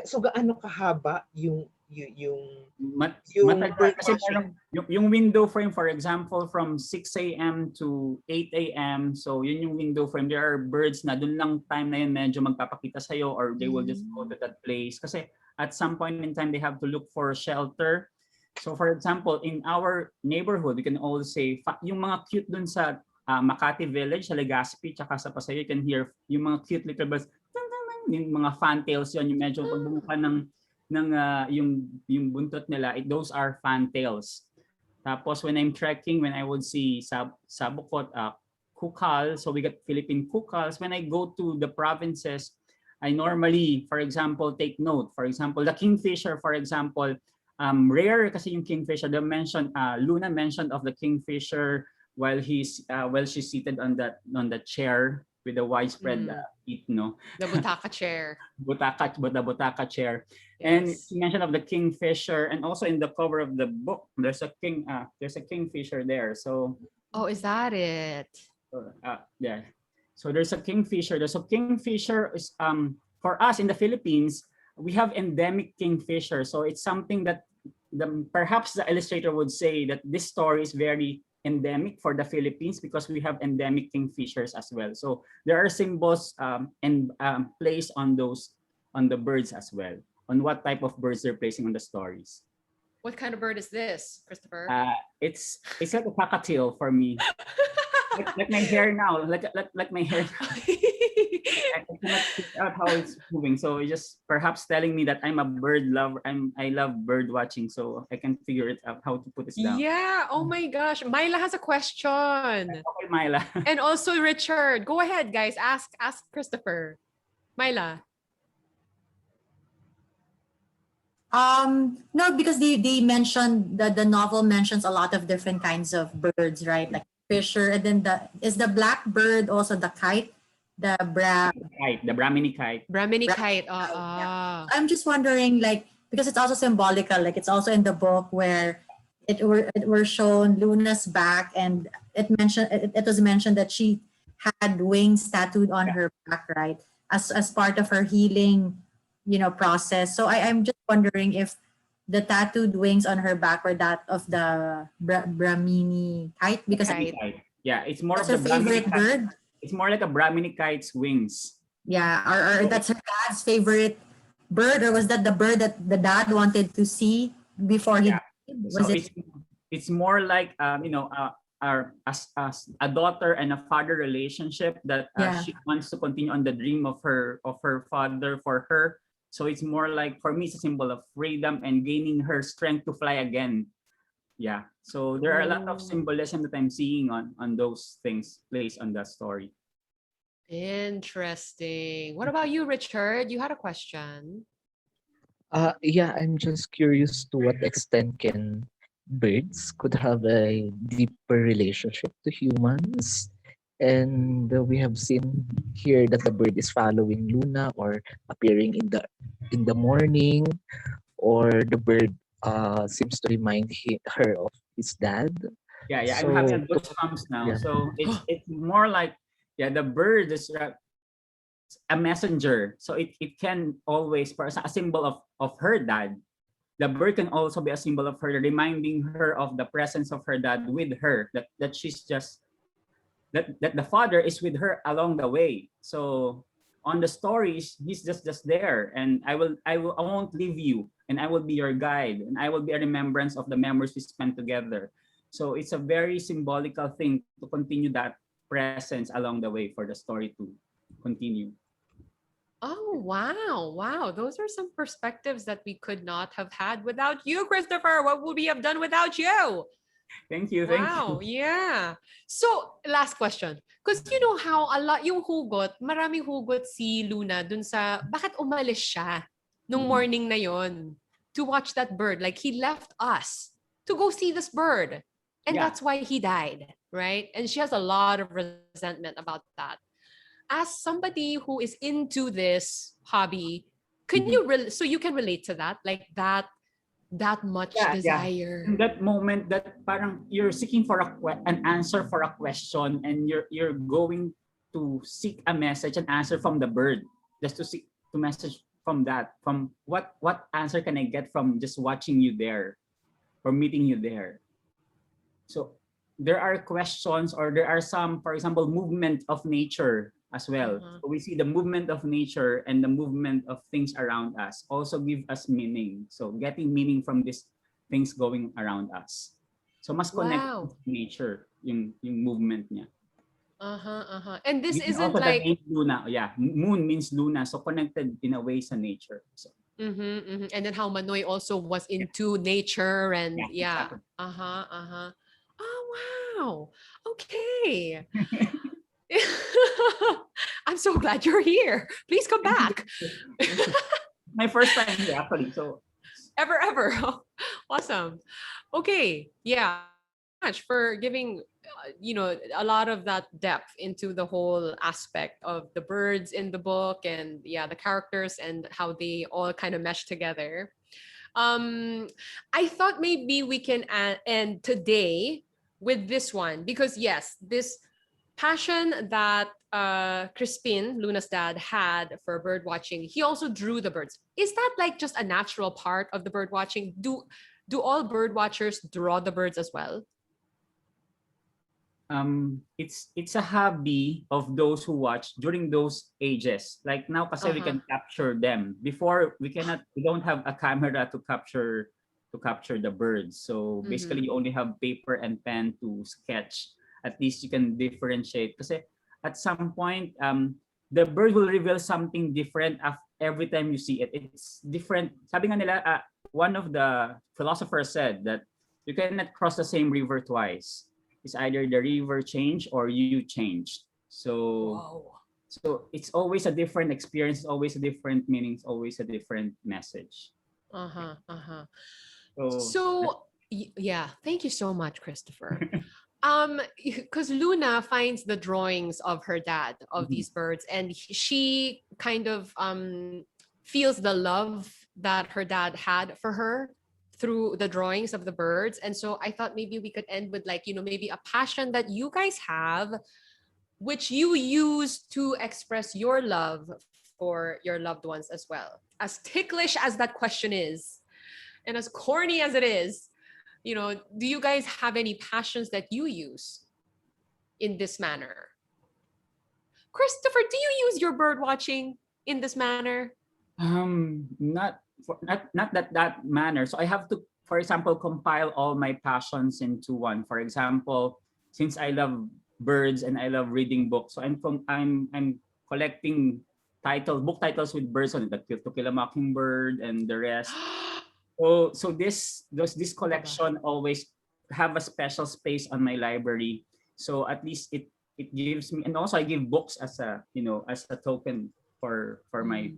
so gaano kahaba yung bird watching? Yung window frame, for example, from 6 a.m. to 8 a.m. So yun yung window frame. There are birds na dun lang time na yun medyo magpapakita sa'yo, or they will just go to that place. Kasi at some point in time, they have to look for shelter. So for example, in our neighborhood, we can all say, yung mga cute dun sa Makati Village, sa Legazpi, tsaka sa Pasay, you can hear yung mga cute little birds, yung mga fantails yun, yung medyo pagbubuka ng yung buntot nila, those are fantails. Tapos when I'm trekking, when I would see sabukot, kukal, so we got Philippine kukals. When I go to the provinces, I normally, for example, take note. For example, the kingfisher, for example, rare kasi yung kingfisher. Luna mentioned of the kingfisher while she's seated on that chair with the widespread Mm. heat, no? The butaka chair. The butaka chair. And Yes. you mentioned of the kingfisher, and also in the cover of the book, there's a kingfisher there. So Oh, is that it? yeah. So there's a kingfisher. There's a kingfisher is for us in the Philippines, we have endemic kingfisher. So it's something that perhaps the illustrator would say that this story is very endemic for the Philippines because we have endemic kingfishers as well. So there are symbols and placed on the birds as well, on what type of birds they're placing on the stories. What kind of bird is this, Christopher? It's like a cockatiel for me. like my hair now, like my hair. I cannot figure out how it's moving. So it's just perhaps telling me that I'm a bird lover. I love bird watching, so I can figure it out how to put this down. Yeah. Oh my gosh. Myla has a question. Okay, Myla. And also Richard. Go ahead, guys. Ask Christopher. Myla. No, because they mentioned the novel mentions a lot of different kinds of birds, right? Like fisher, and then is the blackbird also the kite, the Brahmini kite. Brahmini kite. Yeah. I'm just wondering, like, because it's also symbolical, like it's also in the book where it were shown Luna's back, and it was mentioned that she had wings tattooed on her back, right? As part of her healing, process. So I'm just wondering if the tattooed wings on her back were that of the Brahmini kite, because Kite. Yeah, it's more that's of her the Brahmini favorite kite. bird. It's more like a Brahmini kite's wings. Yeah, or that's her dad's favorite bird, or was that the bird that the dad wanted to see before he died? Was So it? it's more like as a daughter and a father relationship that she wants to continue on the dream of her father for her. So it's more like, for me, it's a symbol of freedom and gaining her strength to fly again. Yeah. So there are a lot of symbolism that I'm seeing on those things placed on that story. Interesting. What about you, Richard? You had a question. Yeah, I'm just curious to what extent can birds could have a deeper relationship to humans. And we have seen here that the bird is following Luna or appearing in the morning, or the bird seems to remind her of his dad. Yeah, I'm So, having a goosebumps now. yeah. So it's more like, the bird is a messenger. So it can always, for a symbol of her dad. The bird can also be a symbol of her, reminding her of the presence of her dad with her, that she's just that the father is with her along the way. So on the stories, he's just there, and I won't leave you, and I will be your guide, and I will be a remembrance of the memories we spent together. So it's a very symbolical thing to continue that presence along the way for the story to continue. Oh, wow. Wow. Those are some perspectives that we could not have had without you, Christopher. What would we have done without you? Thank you. Wow, yeah. So, last question. Because you know how a lot yung hugot, maraming hugot si Luna dun sa bakit umalis siya nung morning na yon to watch that bird. Like, he left us to go see this bird. And that's why he died, right? And she has a lot of resentment about that. As somebody who is into this hobby, can you so you can relate to that? Like that much desire. In that moment, that parang you're seeking for an answer for a question, and you're going to seek a message, an answer from the bird, just to seek to message from that, from what answer can I get from just watching you there or meeting you there. So there are questions, or there are some, for example, movement of nature as well. So we see the movement of nature and the movement of things around us also give us meaning. So getting meaning from these things going around us. So mas connected to nature yung movement niya. And this isn't also like the name Luna. Yeah, moon means Luna, so connected in a way sa nature. So. And then how Manoy also was into nature and Exactly. Oh wow. Okay. I'm so glad you're here. Please come back. My first time here, actually. So ever. Awesome. Okay. Yeah. Much for giving a lot of that depth into the whole aspect of the birds in the book, and the characters and how they all kind of mesh together. I thought maybe we can end today with this one, because yes, this passion that Crispin, Luna's dad, had for bird watching, he also drew the birds. Is that like just a natural part of the bird watching? Do all bird watchers draw the birds as well? It's a hobby of those who watch during those ages. Like now kasi we can capture them. Before we don't have a camera to capture the birds. So basically you only have paper and pen to sketch. At least you can differentiate. Kasi at some point the bird will reveal something different every time you see it. It's different. Sabi nga nila, one of the philosophers said that you cannot cross the same river twice. It's either the river changed or you changed. So it's always a different experience, always a different meaning, it's always a different message. Yeah, thank you so much, Christopher. Because Luna finds the drawings of her dad of these birds, and she kind of feels the love that her dad had for her through the drawings of the birds. And so I thought maybe we could end with maybe a passion that you guys have, which you use to express your love for your loved ones as well. As ticklish as that question is, and as corny as it is, do you guys have any passions that you use in this manner? Christopher, do you use your bird watching in this manner? Not that manner. So I have to, for example, compile all my passions into one. For example, since I love birds and I love reading books, so I'm collecting book titles with birds on it, like To Kill a Mockingbird and the rest. So this collection always have a special space on my library. So at least it gives me, and also I give books as a token for my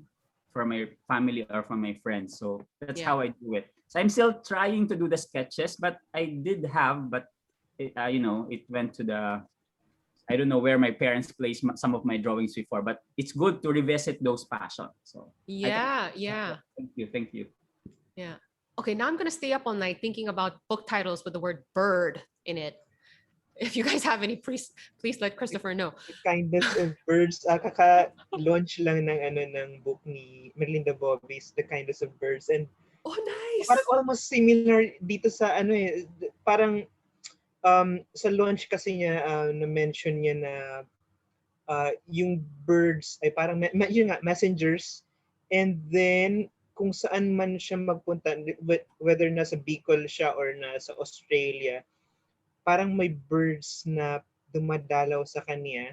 family or for my friends. So that's how I do it. So I'm still trying to do the sketches, but I did have, but it went to the, I don't know where my parents placed some of my drawings before, but it's good to revisit those passions. So yeah. Thank you. Yeah. Okay, now I'm gonna stay up all night thinking about book titles with the word bird in it. If you guys have any, please let Christopher know. The Kindness of Birds. Kaka-launch lang ng book ni Merlinda Bobbies, The Kindness of Birds. And nice! Parang almost similar dito sa parang sa launch kasi niya, na-mention niya na yung birds ay parang yun nga, messengers. And then kung saan man siya magpunta, whether nasa Bicol siya or nasa Australia, parang may birds na dumadalaw sa kanya.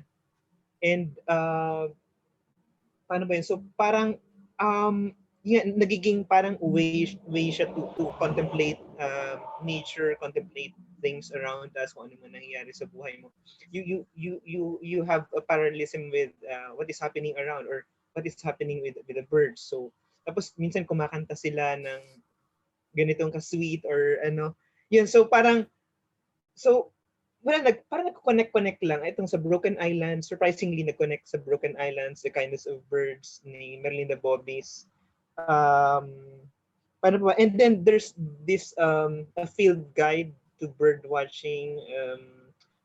And paano ba yun? So parang nagiging parang way siya to contemplate nature, contemplate things around us, kung ano man nangyayari sa buhay mo. You have a parallelism with what is happening around, or what is happening with the birds. So tapos minsan kumakanta sila ng ganitong ka-sweet or yun. So parang parang nag-connect lang itong sa Broken Islands. Surprisingly, nag-connect sa Broken Islands, The Kindness of Birds ni Merlinda Bobbies. Paano ba? And then there's this a field guide to bird watching.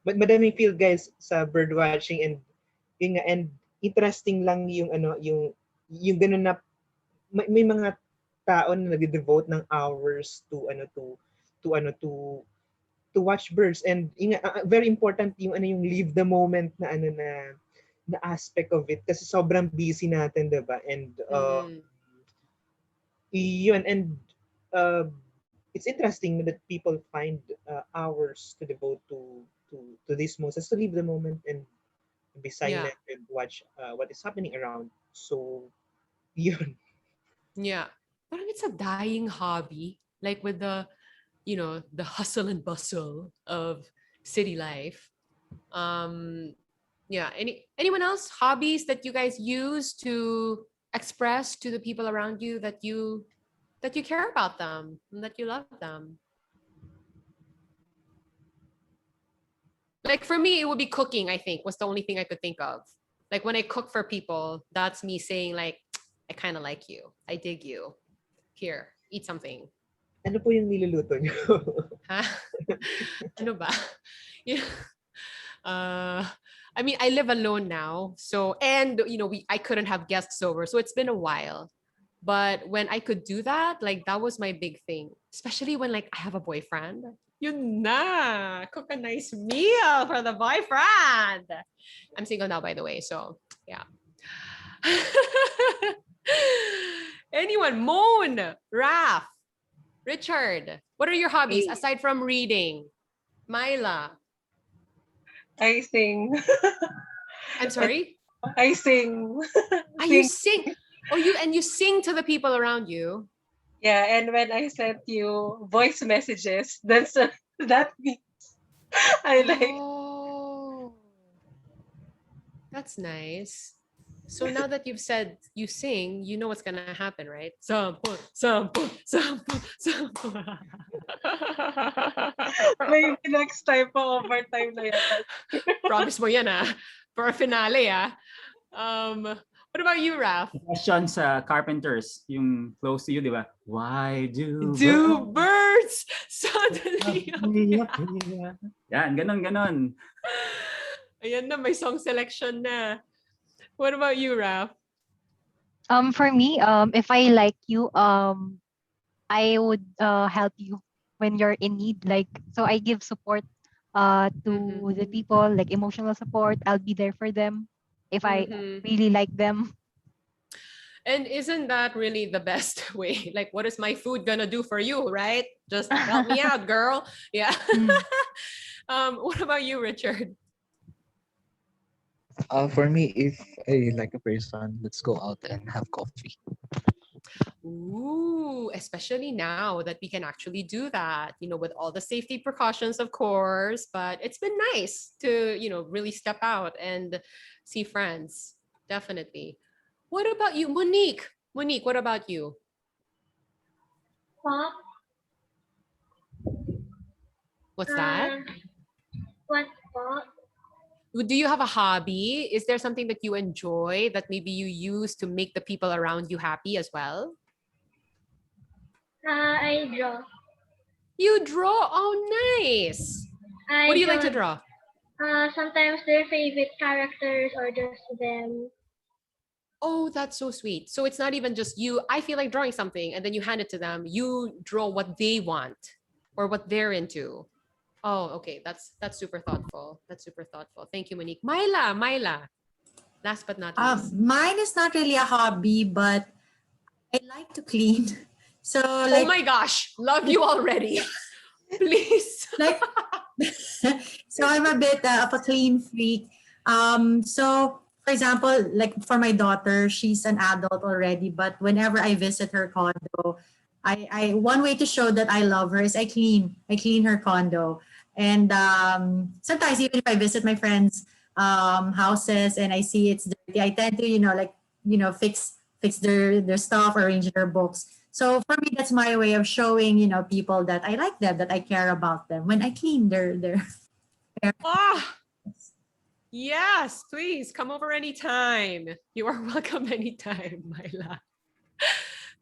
But madaming field guides sa bird watching, and interesting lang yung yung ganun na may mga tao na nag-devote ng hours to to watch birds. And very important yung yung live the moment na na aspect of it, kasi sobrang busy natin, diba? And yun, and it's interesting that people find hours to devote to these moments, to live the moment and be silent and watch what is happening around. So yun. Yeah, parang it's a dying hobby, like with the the hustle and bustle of city life. Yeah, anyone else hobbies that you guys use to express to the people around you that you care about them and that you love them? Like for me, it would be cooking, I think, was the only thing I could think of. Like when I cook for people, that's me saying like, I kind of like you. I dig you. Here, eat something. Ano po yung niluluto niyo? Ha? Ano ba? Yeah. I mean, I live alone now. So, and you know, I couldn't have guests over. So it's been a while. But when I could do that, like that was my big thing. Especially when like I have a boyfriend. Yun na! Cook a nice meal for the boyfriend. I'm single now, by the way. So, yeah. Anyone? Moon, Raf, Richard, what are your hobbies aside from reading? Myla. I sing. I'm sorry? I sing. You sing. Oh, you sing to the people around you. Yeah, and when I sent you voice messages, that means I like. Oh, that's nice. So now that you've said you sing, you know what's gonna happen, right? Sample, sample, sample, sample. Maybe next time pa overtime na yan. Promise mo yan for a finale what about you, Raf? Question sa Carpenters, yung close to you, di ba? Why do birds suddenly appear? Yan, ganon. Ayan na, may song selection na. What about you, Raf? For me, if I like you, I would help you when you're in need. Like, so I give support to the people, like emotional support. I'll be there for them if I really like them. And isn't that really the best way? Like, what is my food gonna do for you, right? Just help me out, girl. Yeah. What about you, Richard? For me, if I like a person, let's go out and have coffee. Ooh, especially now that we can actually do that, you know, with all the safety precautions, of course, but it's been nice to, you know, really step out and see friends. Definitely. What about you, Monique? Monique, what about you? Pop. What's that? What pop? Do you have a hobby? Is there something that you enjoy that maybe you use to make the people around you happy as well? I draw. You draw? Oh, nice. What do you like to draw? Sometimes their favorite characters or just them. Oh, that's so sweet. So it's not even just you. I feel like drawing something and then you hand it to them. You draw what they want or what they're into. Oh, okay. That's super thoughtful. That's super thoughtful. Thank you, Monique. Myla. Last but not least. Mine is not really a hobby, but I like to clean. So like, oh my gosh, love you already. Please. Like, so I'm a bit of a clean freak. So for example, like for my daughter, she's an adult already, but whenever I visit her condo, I one way to show that I love her is I clean her condo. And sometimes even if I visit my friends' houses and I see it's dirty, I tend to fix their stuff, arrange their books. So for me, that's my way of showing people that I like them, that I care about them when I clean their. Ah, yes, please come over anytime. You are welcome anytime, Myla.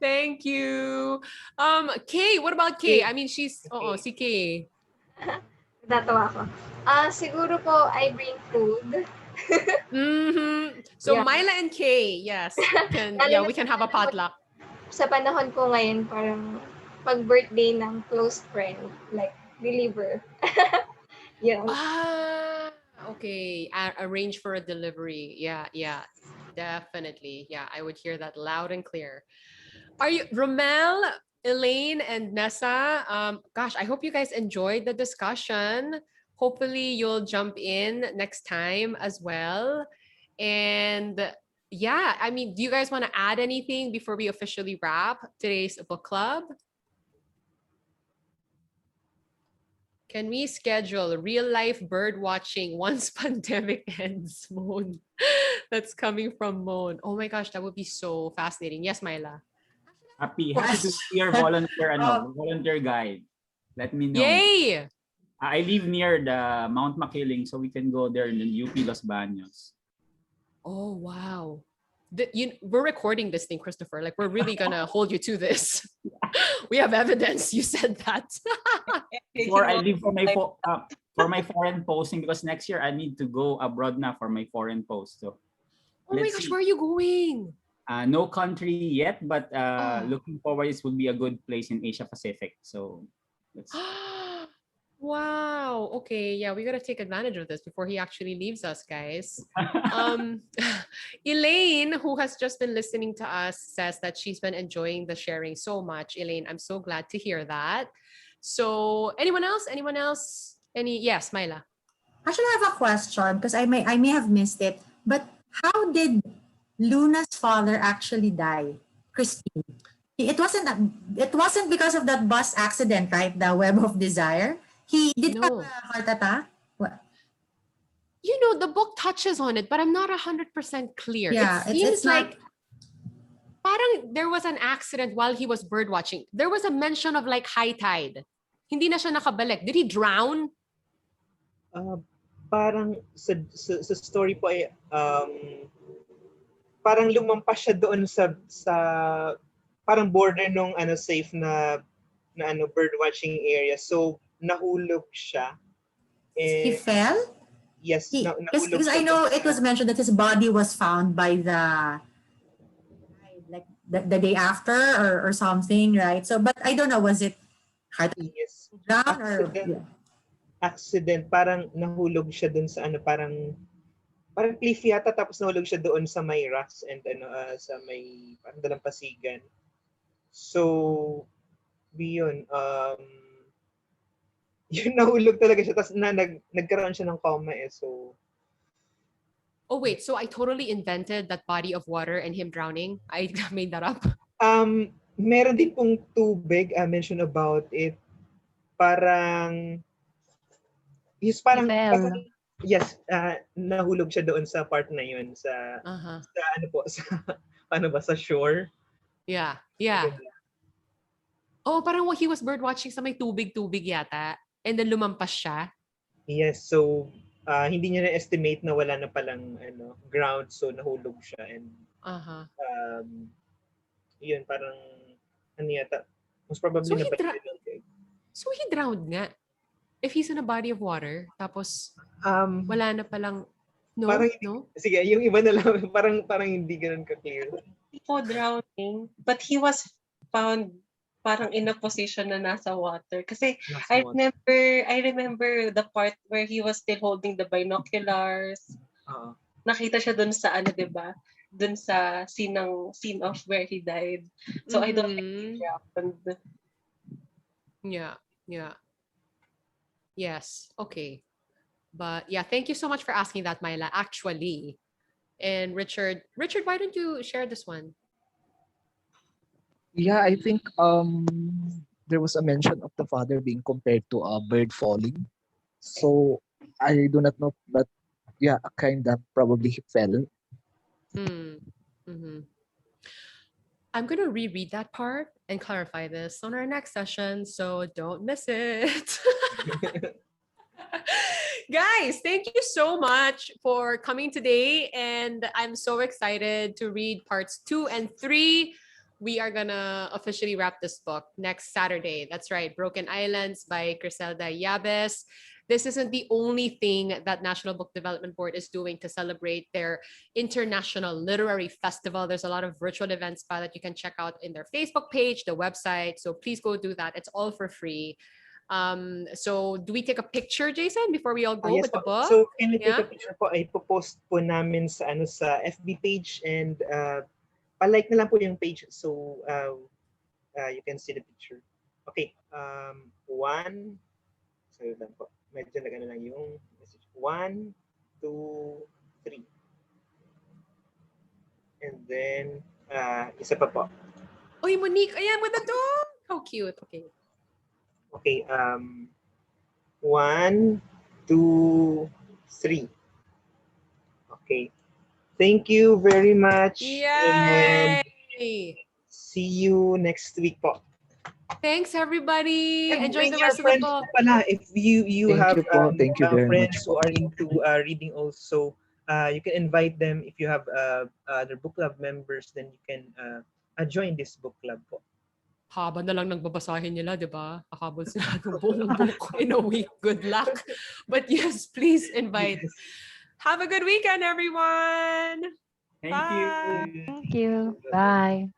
Thank you. Kay, what about Kay? I mean, she's si Kay. Natawa ako. Siguro po I bring food. So Yeah. Myla and Kay, yes. We can have a potluck. Sa panahon ko ngayon, parang pag-birthday ng close friend, like, deliver. Yeah. Okay. Arrange for a delivery. Yeah, definitely. Yeah, I would hear that loud and clear. Are you, Romel, Elaine, and Nessa? Gosh, I hope you guys enjoyed the discussion. Hopefully you'll jump in next time as well. And yeah, I mean, do you guys want to add anything before we officially wrap today's book club? Can we schedule real life bird watching once pandemic ends, Moon? That's coming from Moon. Oh my gosh, that would be so fascinating. Yes, Myla. Happy to see your volunteer volunteer guide. Let me know. Yay! I live near the Mount Makiling, so we can go there in the UP Los Baños. Oh, wow. We're recording this thing, Christopher. Like, we're really gonna hold you to this. We have evidence. You said that. Before I leave for my foreign posting, because next year I need to go abroad now for my foreign post. So, Oh my gosh, where are you going? No country yet, but Oh. looking forward, this would be a good place in Asia Pacific. So, let's. Wow. Okay. Yeah, we gotta take advantage of this before he actually leaves us, guys. Elaine, who has just been listening to us, says that she's been enjoying the sharing so much. Elaine, I'm so glad to hear that. So, anyone else? Anyone else? Yes, Myla. Actually, I have a question because I may have missed it. But how did Luna's father actually die, Christine? It wasn't because of that bus accident, right? The Web of Desire. He did have No. a heart attack. What? You know, the book touches on it, but I'm not 100% clear. Yeah, It seems it's not. like parang there was an accident while he was bird watching. There was a mention of like high tide. Hindi na siya nakabalik. Did he drown? Parang sa story po ay parang lumampas siya doon sa parang border nung safe na bird watching area. So nahulog siya. He fell? Yes, nahulog Because I siya know doon it was mentioned that his body was found by the day after or something, right? So, but I don't know, was it heart Yes. drown or accident, parang nahulog siya doon sa parang cliff yata, tapos nahulog siya doon sa may rocks and sa may parang dalampasigan. So yun, yun nahulog talaga siya, tapos nagkaroon siya ng coma so. Oh wait, so I totally invented that body of water and him drowning? I made that up? Meron din pong tubig, mention about it. Parang yes, nahulog siya doon sa part na yun sa sa shore. Yeah. Oh, parang he was bird watching sa may tubig yata, and then lumampas siya. Yes, so hindi niya na-estimate na wala na palang ground, so nahulog siya and yun parang yata most probably so he drowned nga if he's in a body of water tapos wala na palang sige, yung iba na lang parang hindi ganoon ka-clear. Before drowning, but he was found parang in a position na nasa water. Kasi I remember the part where he was still holding the binoculars. Nakita siya dun sa diba? Dun sa scene of where he died. So I don't think it happened. Yeah. Yes. Okay. But yeah, thank you so much for asking that, Myla. Actually, and Richard, why don't you share this one? Yeah, I think there was a mention of the father being compared to a bird falling. So I do not know, but yeah, kind of probably he fell. I'm going to reread that part and clarify this on our next session, so don't miss it. Guys, thank you so much for coming today, and I'm so excited to read parts 2 and 3. We are gonna officially wrap this book next Saturday. That's right, Broken Islands by Criselda Yabes. This isn't the only thing that National Book Development Board is doing to celebrate their International Literary Festival. There's a lot of virtual events that you can check out in their Facebook page, the website. So please go do that. It's all for free. So do we take a picture, Jason, before we all go yes, with the book? So can we take a picture po? Ay post po namin sa sa FB page, and pa-like na lang po yung page, so you can see the picture. Okay, 1, so lang po. Medyo nag lang yung message. 1, 2, 3. And then isa pa po. Oy, Monique, ayan with the dog. How cute. Okay. Okay, 1, 2, 3. Okay. Thank you very much. Yay! And see you next week po. Thanks, everybody. And Enjoy bring the your rest of the friends book. po pala. If you Thank have you po. Thank you very much friends who po. are into reading also, you can invite them. If you have other book club members, then you can join this book club po. Haba na lang nagbabasahin nila, di ba? Kakabol sila ng buong book in a week. Good luck. But yes, please invite. Yes. Have a good weekend, everyone. Thank you. Bye. Thank you. Bye.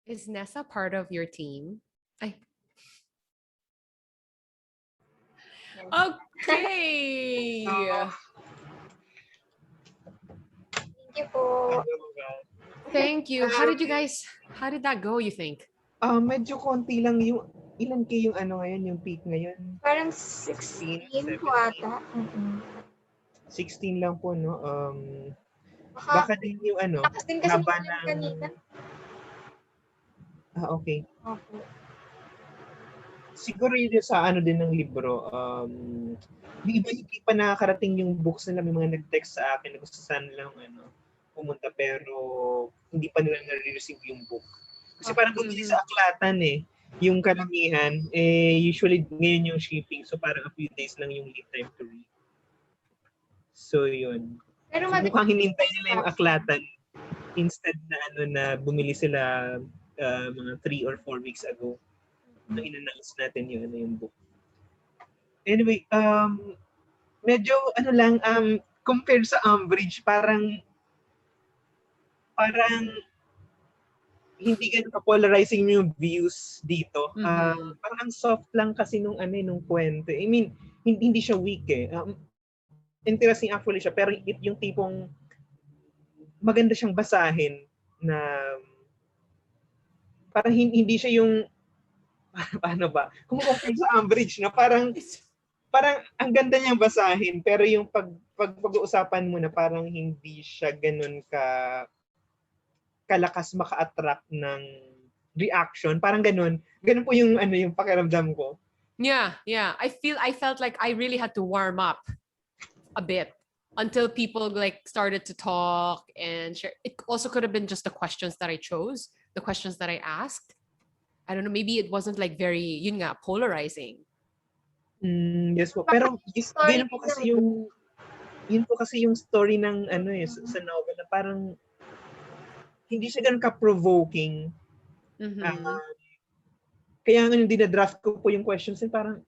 Is Nessa part of your team? Ay. Okay. Thank you po. Thank you. How did that go, you think? Medyo konti lang yung ilan kayo yung ano ngayon, yung peak ngayon? Parang 16 po ata. 16 lang po, no? Baka Baka din yung ano, lakas din kasi haba yung ng... kanina. Okay. Opo. Siguro yun sa ano din ng libro, di ba hindi pa nakakarating yung books nila, may mga nag-text sa akin na gusto sana lang pumunta pero hindi pa nila na-receive yung book. Kasi parang bumili sa aklatan yung karamihan, usually ngayon yung shipping, so parang a few days lang yung lead time to read. So yun. Pero So, mukhang hinintay nila yung aklatan instead na bumili sila mga 3 or 4 weeks ago na in-announce natin yung book. Anyway, medyo compared sa Umbridge, parang hindi ganun ka-polarizing yung views dito. Parang ang soft lang kasi nung kwento. I mean, hindi siya weak interesting actually siya, pero yung tipong maganda siyang basahin na parang hindi siya yung paano ba? Kung compare sa Umbridge, no? Parang ang ganda niyang basahin, pero yung pag-uusapan mo na parang hindi siya ganun kalakas maka-attract ng reaction. Parang ganun. Ganun po yung yung pakiramdam ko. Yeah. I felt like I really had to warm up a bit until people like started to talk and share. It also could have been just the questions that I chose, the questions that I asked. I don't know, maybe it wasn't like very, yun nga, polarizing. Yes po. Pero yun po kasi yung story ng sa novel na parang hindi siya ganun ka-provoking. Kaya nga yung dinadraft ko po yung questions parang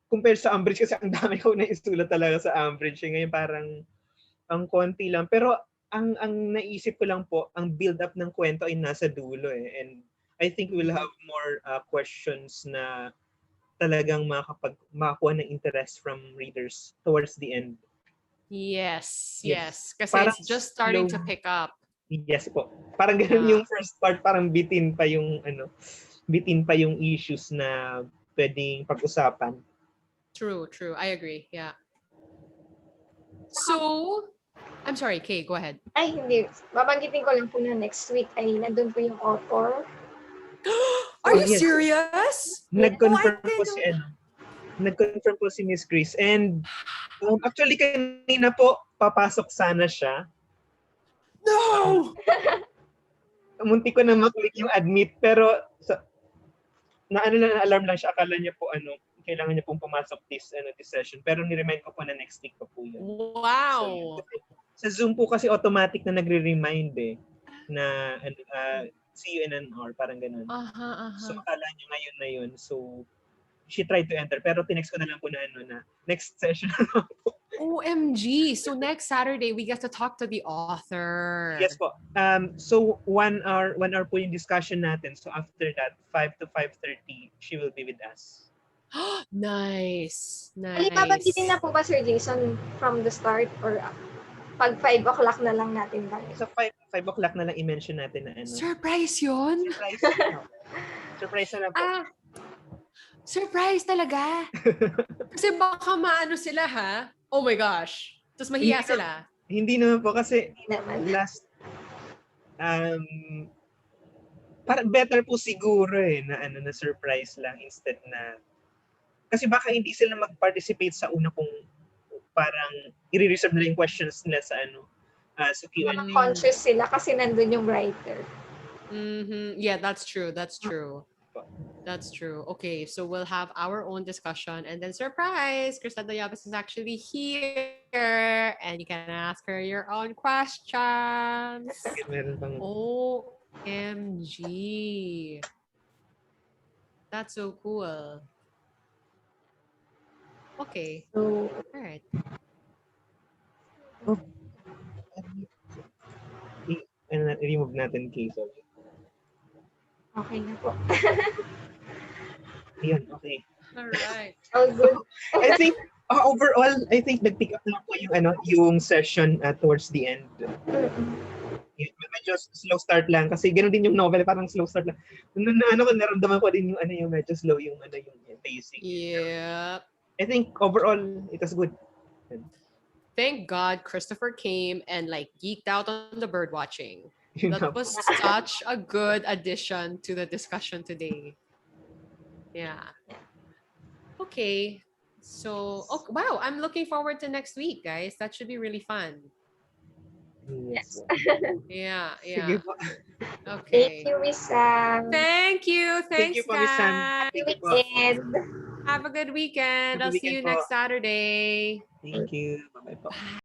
compared sa Umbridge kasi ang dami ko na isulat talaga sa Umbridge. Ngayon parang ang konti lang. Pero ang naisip ko lang po, ang build-up ng kwento ay nasa dulo And I think we'll have more questions na talagang makakuha ng interest from readers towards the end. Yes. Kasi parang it's just starting to pick up. Yes po. Parang ganun yung first part, parang bitin pa yung issues na pwedeng pag-usapan. True. I agree. Yeah. So, I'm sorry, Kay, go ahead. Ay, hindi. Babanggitin ko lang po na next week ay nandun po yung author. Are you yes. serious? Nag-confirm Oh, I po didn't si know. ano. Nag-confirm po si Miss Chris. And actually kanina po papasok sana siya. No! Munti ko na maklik yung admit pero na alarm lang siya, akala niya po kailangan niya pong pumasok this session, pero ni-remind ko po na next week pa po yun. Wow. So, sa Zoom po kasi automatic na nagre-remind na see you in an hour, parang ganun. So akala niya ngayon na yun. So she tried to enter pero tinext ko na lang po na next session. OMG. So next Saturday we get to talk to the author. Yes po. So 1 hour po yung discussion natin. So after that 5 to 5:30 she will be with us. Nice. Ali, babanggitin na po ba, Sir Jason, from the start or pag 5 o'clock na lang natin lang? So 5 o'clock na lang i-mention natin na Surprise yun? Surprise. Surprise na lang po. Surprise talaga. Kasi baka maano sila ha? Oh my gosh. Tapos mahiya sila. Hindi naman po kasi last para better po siguro na surprise lang instead na kasi baka hindi sila mag-participate sa una kung parang i-reserve nila yung questions nila sa sa Q&A. Conscious sila kasi nandun yung writer. Yeah, that's true. That's true. That's true. Okay, so we'll have our own discussion and then surprise, Criselda Yabes is actually here and you can ask her your own questions. OMG. That's so cool. Okay. So, all right. Remove natin case. Okay na po. Ayun, okay. All right. All good. I think overall, I think nag-pick up lang po yung session towards the end. Medyo slow start lang kasi ganoon din yung novel, parang slow start lang. Naramdaman ko din yung medyo slow yung yung pacing. Yeah. I think overall it was good. Thank God Christopher came and like geeked out on the bird watching. Yun That na was such a good addition to the discussion today. Yeah. Okay. So, wow, I'm looking forward to next week, guys. That should be really fun. Yes. Yeah, Sige yeah. po. Okay. Thank you, Miss Sam. Thank you. Thanks, Thank you po, Miss Sam. guys. Happy weekend. Have a good weekend. Happy I'll see you weekend po. next Saturday. Thank you. Bye-bye po.